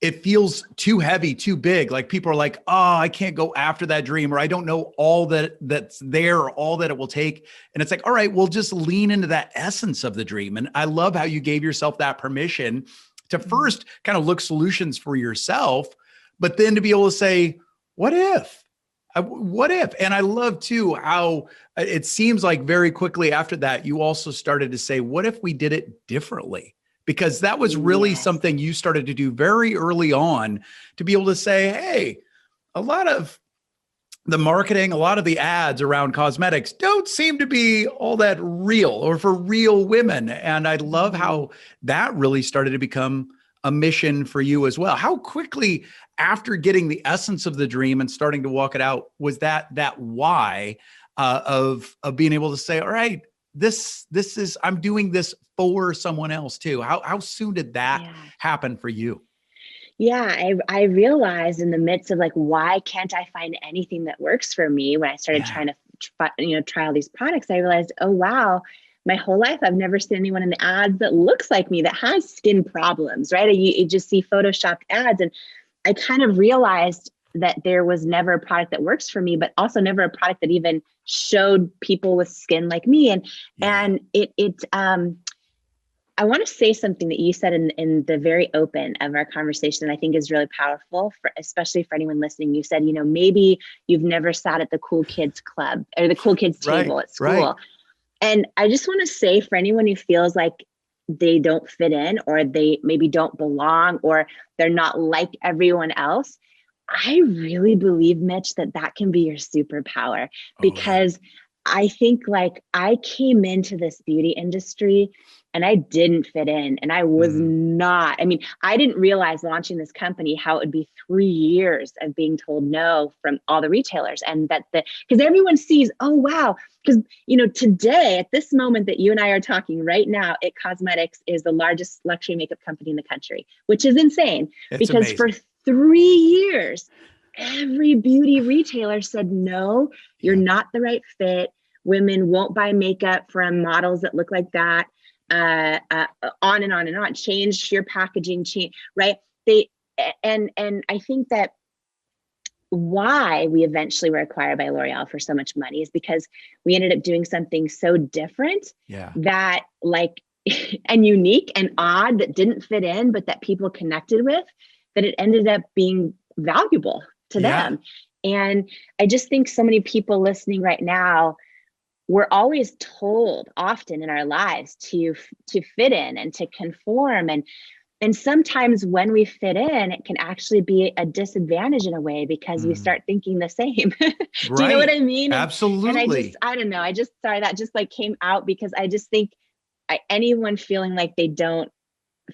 it feels too heavy, too big. Like people are like, oh, I can't go after that dream, or I don't know all that's there or all that it will take. And it's like, all right, we'll just lean into that essence of the dream. And I love how you gave yourself that permission to first kind of look solutions for yourself, but then to be able to say, what if? What if? And I love too how it seems like very quickly after that, you also started to say, what if we did it differently? Because that was really something you started to do very early on, to be able to say, hey, a lot of the marketing, a lot of the ads around cosmetics don't seem to be all that real or for real women. And I love how that really started to become a mission for you as well. How quickly after getting the essence of the dream and starting to walk it out, was that why of being able to say, all right, this is, I'm doing this for someone else too. How soon did that happen for you? Yeah, I realized in the midst of like, why can't I find anything that works for me? When I started trying to, try all these products, I realized, oh, wow, my whole life, I've never seen anyone in the ads that looks like me that has skin problems, right? You just see Photoshopped ads. And I kind of realized that there was never a product that works for me, but also never a product that even showed people with skin like me. And I want to say something that you said in the very open of our conversation that I think is really powerful, especially for anyone listening. You said, maybe you've never sat at the cool kids club or the cool kids table at school. Right. And I just want to say, for anyone who feels like they don't fit in, or they maybe don't belong, or they're not like everyone else, I really believe, Mitch, that can be your superpower. Because I think, like, I came into this beauty industry and I didn't fit in, and I was not. I mean, I didn't realize launching this company how it would be 3 years of being told no from all the retailers, and because everyone sees, oh, wow. Because, today, at this moment that you and I are talking right now, It Cosmetics is the largest luxury makeup company in the country, which is insane. It's because amazing. For 3 years, every beauty retailer said, no, you're not the right fit. Women won't buy makeup from models that look like that. On and on and on. Change your packaging, right? And I think that why we eventually were acquired by L'Oreal for so much money is because we ended up doing something so different that, like, and unique and odd, that didn't fit in, but that people connected with, that it ended up being valuable to them. And I just think so many people listening right now, we're always told often in our lives to fit in and to conform. And sometimes when we fit in, it can actually be a disadvantage in a way, because we start thinking the same. Do you know what I mean? Absolutely. And I don't know. Sorry, that just like came out, because I just think anyone feeling like they don't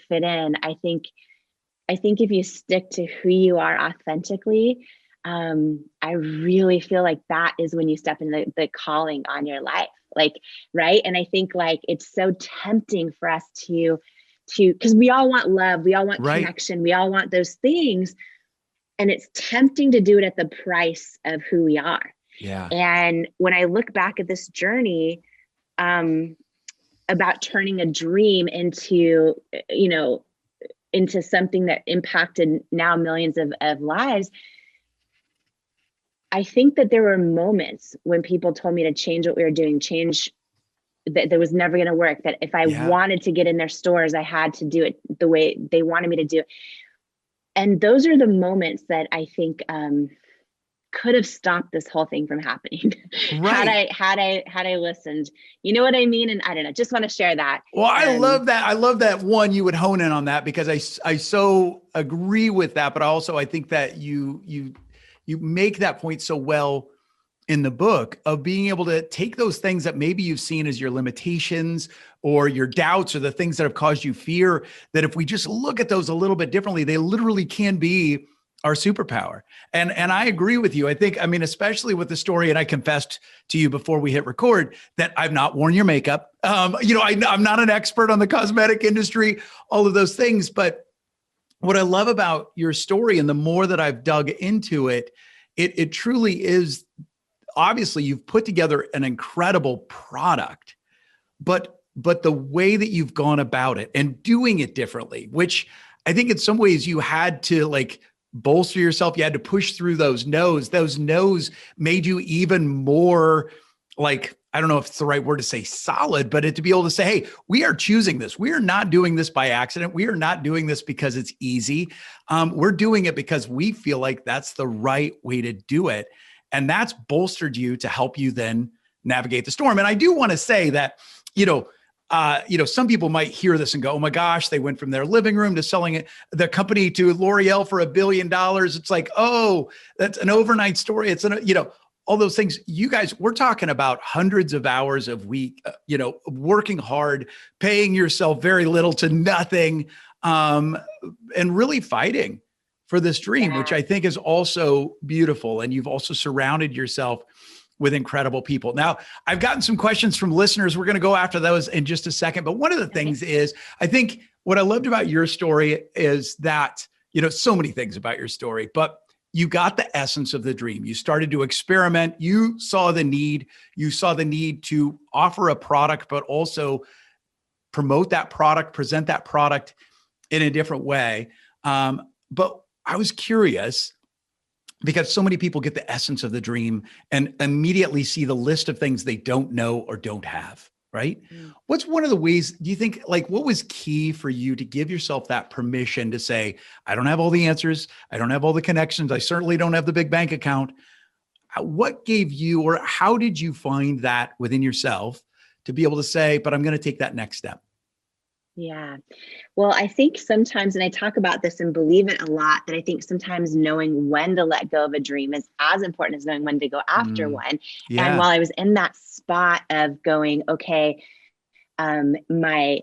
fit in, I think if you stick to who you are authentically, I really feel like that is when you step in the calling on your life, like, right? And I think, like, it's so tempting for us to, because we all want love, we all want connection, we all want those things. And it's tempting to do it at the price of who we are. Yeah. And when I look back at this journey, about turning a dream into, into something that impacted now millions of lives, I think that there were moments when people told me to change what we were doing, that was never going to work, that if I wanted to get in their stores, I had to do it the way they wanted me to do it. And those are the moments that I think could have stopped this whole thing from happening. Right. had I listened. You know what I mean? And I don't know, just want to share that. Well, I love that. I love that, one, you would hone in on that, because I so agree with that. But also I think that you make that point so well in the book, of being able to take those things that maybe you've seen as your limitations or your doubts or the things that have caused you fear, that if we just look at those a little bit differently, they literally can be our superpower. And I agree with you. I think, especially with the story, and I confessed to you before we hit record that I've not worn your makeup. I'm not an expert on the cosmetic industry, all of those things. But what I love about your story, and the more that I've dug into it, it truly is, obviously you've put together an incredible product, but the way that you've gone about it and doing it differently, which I think in some ways you had to, like, bolster yourself. You had to push through those no's. Those no's made you even more, like, I don't know if it's the right word to say solid, but to be able to say, hey, we are choosing this. We are not doing this by accident. We are not doing this because it's easy. We're doing it because we feel like that's the right way to do it. And that's bolstered you to help you then navigate the storm. And I do want to say that, some people might hear this and go, oh my gosh, they went from their living room to selling the company to L'Oreal for $1 billion. It's like, oh, that's an overnight story. It's all those things. You guys, we're talking about hundreds of hours a week, working hard, paying yourself very little to nothing, and really fighting for this dream, which I think is also beautiful. And you've also surrounded yourself with incredible people. Now, I've gotten some questions from listeners. We're going to go after those in just a second. But one of the things is, I think what I loved about your story is that, so many things about your story, but you got the essence of the dream. You started to experiment. You saw the need. You saw the need to offer a product, but also promote that product, present that product in a different way. But I was curious because so many people get the essence of the dream and immediately see the list of things they don't know or don't have. Right? What's one of the ways, do you think, like, what was key for you to give yourself that permission to say, I don't have all the answers. I don't have all the connections. I certainly don't have the big bank account. What gave you, or how did you find that within yourself to be able to say, but I'm going to take that next step? Yeah. Well, I think sometimes, and I talk about this and believe it a lot, that I think sometimes knowing when to let go of a dream is as important as knowing when to go after one. Yeah. And while I was in that spot of going, okay, my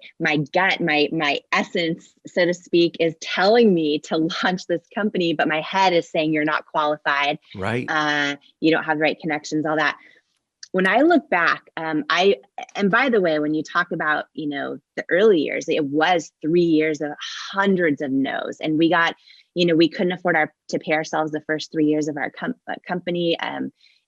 gut, my essence, so to speak, is telling me to launch this company, but my head is saying you're not qualified. Right. You don't have the right connections, all that. When I look back, and by the way, when you talk about, the early years, it was 3 years of hundreds of no's, and we got, we couldn't afford to pay ourselves the first 3 years of our company.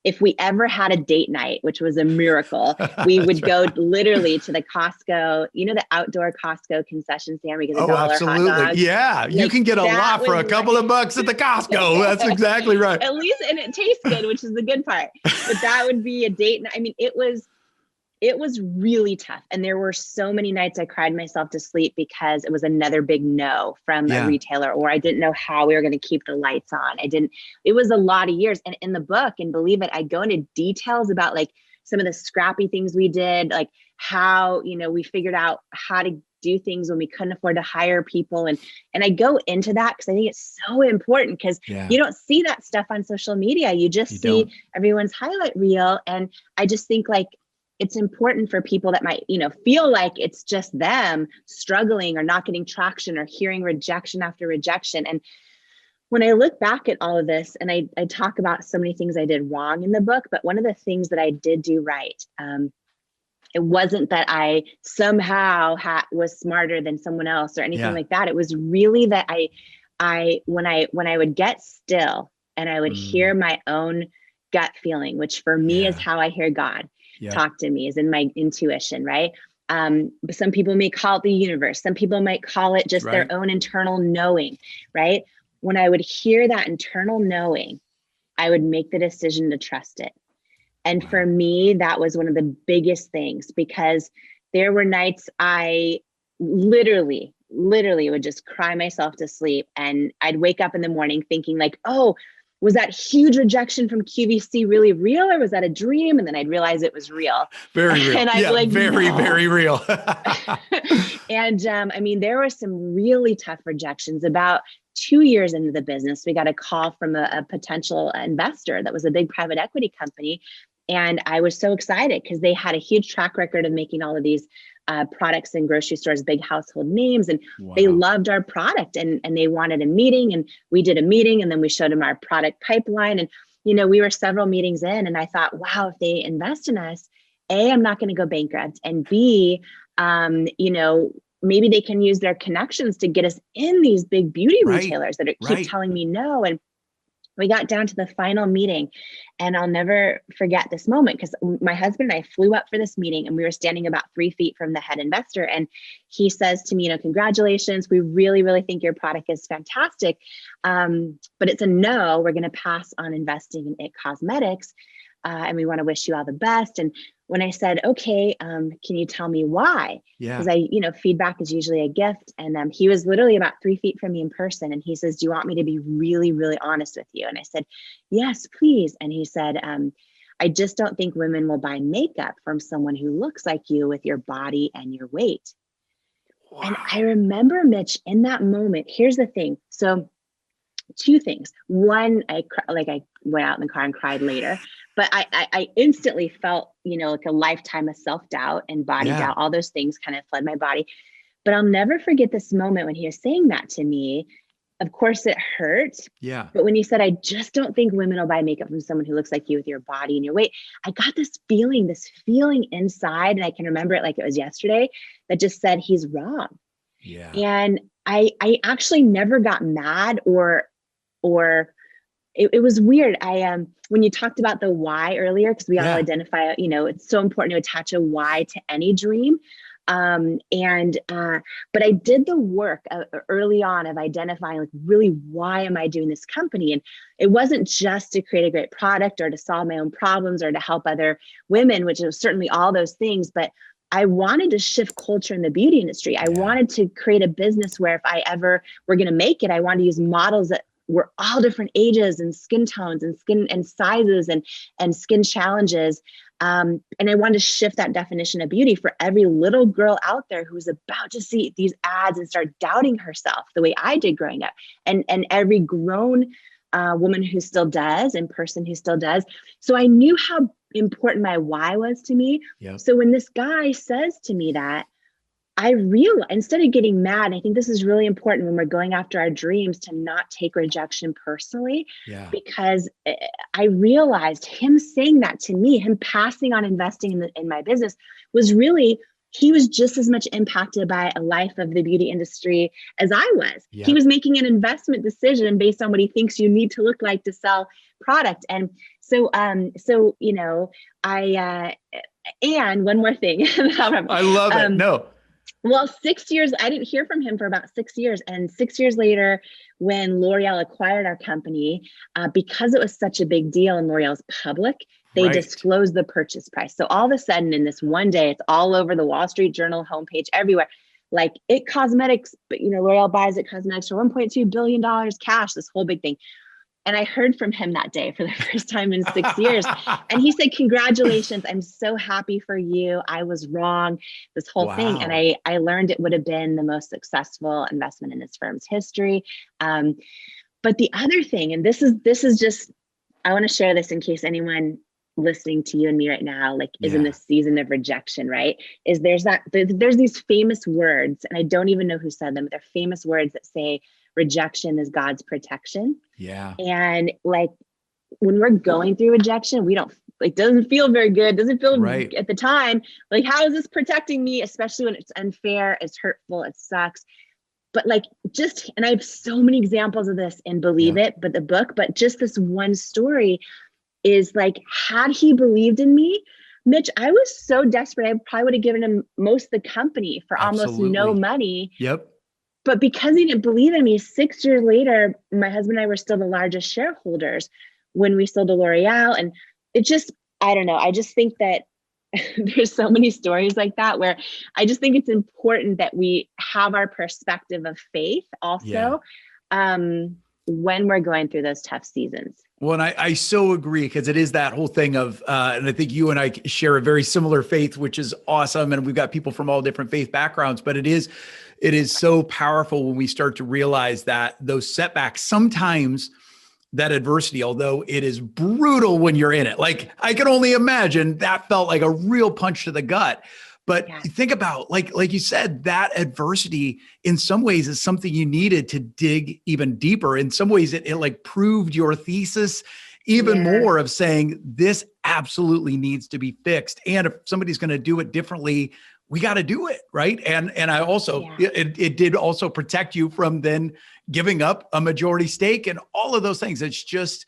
If we ever had a date night, which was a miracle, we would go literally to the Costco, the outdoor Costco concession stand. We get $1 absolutely. hot dogs. Yeah. You can get a lot for a couple of bucks at the Costco. That's exactly right. At least, and it tastes good, which is the good part. But that would be a date night. I mean, it was really tough. And there were so many nights I cried myself to sleep because it was another big no from a retailer, or I didn't know how we were going to keep the lights on. It was a lot of years. And in the book, and believe it, I go into details about like some of the scrappy things we did, like how, we figured out how to do things when we couldn't afford to hire people. And I go into that because I think it's so important, because you don't see that stuff on social media. You just see everyone's highlight reel. And I just think like, it's important for people that might, feel like it's just them struggling or not getting traction or hearing rejection after rejection. And when I look back at all of this, and I talk about so many things I did wrong in the book, but one of the things that I did do right, it wasn't that I somehow was smarter than someone else or anything like that. It was really that when I would get still and I would hear my own gut feeling, which for me is how I hear God talk to me, is in my intuition, right? Some people may call it the universe. Some people might call it just their own internal knowing, right? When I would hear that internal knowing, I would make the decision to trust it. And for me, that was one of the biggest things, because there were nights I literally would just cry myself to sleep. And I'd wake up in the morning thinking like, oh, was that huge rejection from QVC really real, or was that a dream? And then I'd realize it was real. Very real. And I'd be like, very, no. very real. And there were some really tough rejections. About 2 years into the business, we got a call from a potential investor that was a big private equity company. And I was so excited because they had a huge track record of making all of these products in grocery stores, big household names. And they loved our product, and they wanted a meeting, and we did a meeting, and then we showed them our product pipeline. And, we were several meetings in, and I thought, wow, if they invest in us, A, I'm not going to go bankrupt, and B, maybe they can use their connections to get us in these big beauty retailers that keep telling me no. And we got down to the final meeting, and I'll never forget this moment, because my husband and I flew up for this meeting, and we were standing about 3 feet from the head investor. And he says to me, congratulations. We really, really think your product is fantastic. But it's a no. We're going to pass on investing in IT Cosmetics. And we want to wish you all the best. And when I said, okay, can you tell me why? Because feedback is usually a gift. And he was literally about 3 feet from me in person. And he says, do you want me to be really, really honest with you? And I said, yes, please. And he said, I just don't think women will buy makeup from someone who looks like you with your body and your weight. Wow. And I remember, Mitch, in that moment, here's the thing. So 2 things. One, I went out in the car and cried later, but I instantly felt, like a lifetime of self-doubt and body doubt. All those things kind of flood my body. But I'll never forget this moment when he was saying that to me. Of course it hurt. Yeah. But when he said, I just don't think women will buy makeup from someone who looks like you with your body and your weight, I got this feeling inside, and I can remember it like it was yesterday, that just said he's wrong. Yeah. And I actually never got mad or it was weird. When you talked about the why earlier, because we all identify, it's so important to attach a why to any dream. But I did the work early on of identifying like really why am I doing this company? And it wasn't just to create a great product or to solve my own problems or to help other women, which was certainly all those things, but I wanted to shift culture in the beauty industry. I wanted to create a business where if I ever were going to make it, I wanted to use models that were all different ages and skin tones and skin and sizes and skin challenges. And I wanted to shift that definition of beauty for every little girl out there who's about to see these ads and start doubting herself the way I did growing up, and every grown woman who still does and person who still does. So I knew how important my why was to me. Yep. So when this guy says to me that, I realized, instead of getting mad, I think this is really important when we're going after our dreams to not take rejection personally, because I realized him saying that to me, him passing on investing in my business was really, he was just as much impacted by a life of the beauty industry as I was. He was making an investment decision based on what he thinks you need to look like to sell product. And so, and one more thing. I love it. No. Well, 6 years, I didn't hear from him for about 6 years. And 6 years later, when L'Oreal acquired our company, because it was such a big deal and L'Oreal's public, they disclosed the purchase price. So all of a sudden in this one day, it's all over the Wall Street Journal homepage, everywhere. Like It Cosmetics, but L'Oreal buys It Cosmetics for $1.2 billion cash, this whole big thing. And I heard from him that day for the first time in 6 years. And he said, congratulations, I'm so happy for you. I was wrong, this whole thing. And I learned it would have been the most successful investment in his firm's history. But the other thing, and this is just, I want to share this in case anyone listening to you and me right now, is in this season of rejection, right? Is there's these famous words, and I don't even know who said them, but they're famous words that say, rejection is God's protection. Yeah. And when we're going through rejection, it doesn't feel very good. Doesn't feel right at the time. How is this protecting me? Especially when it's unfair, it's hurtful, it sucks. But and I have so many examples of this in Believe It, but the book, but just this one story is had he believed in me, Mitch, I was so desperate. I probably would have given him most of the company for almost no money. Yep. But because he didn't believe in me, 6 years later, my husband and I were still the largest shareholders when we sold to L'Oreal. And it just, I don't know. I just think that there's so many stories like that where I just think it's important that we have our perspective of faith also when we're going through those tough seasons. Well, and I so agree, because it is that whole thing of, and I think you and I share a very similar faith, which is awesome. And we've got people from all different faith backgrounds, but it is so powerful when we start to realize that those setbacks, sometimes that adversity, although it is brutal when you're in it, I can only imagine that felt like a real punch to the gut. But think about, like you said, that adversity in some ways is something you needed to dig even deeper. In some ways, it proved your thesis even more of saying this absolutely needs to be fixed. And if somebody's going to do it differently, we got to do it. Right. And I also, it did also protect you from then giving up a majority stake and all of those things. It's just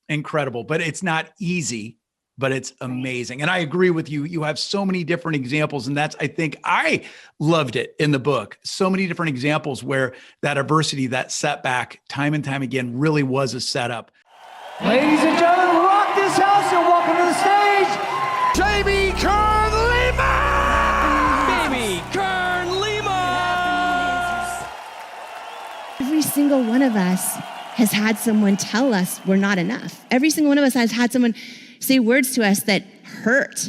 incredible, but it's not easy. But it's amazing. And I agree with you. You have so many different examples. And I think I loved it in the book. So many different examples where that adversity, that setback, time and time again, really was a setup. Ladies and gentlemen, rock this house and welcome to the stage, Jamie Kern Lima! Jamie Kern Lima! Every single one of us has had someone tell us we're not enough. Every single one of us has had someone say words to us that hurt.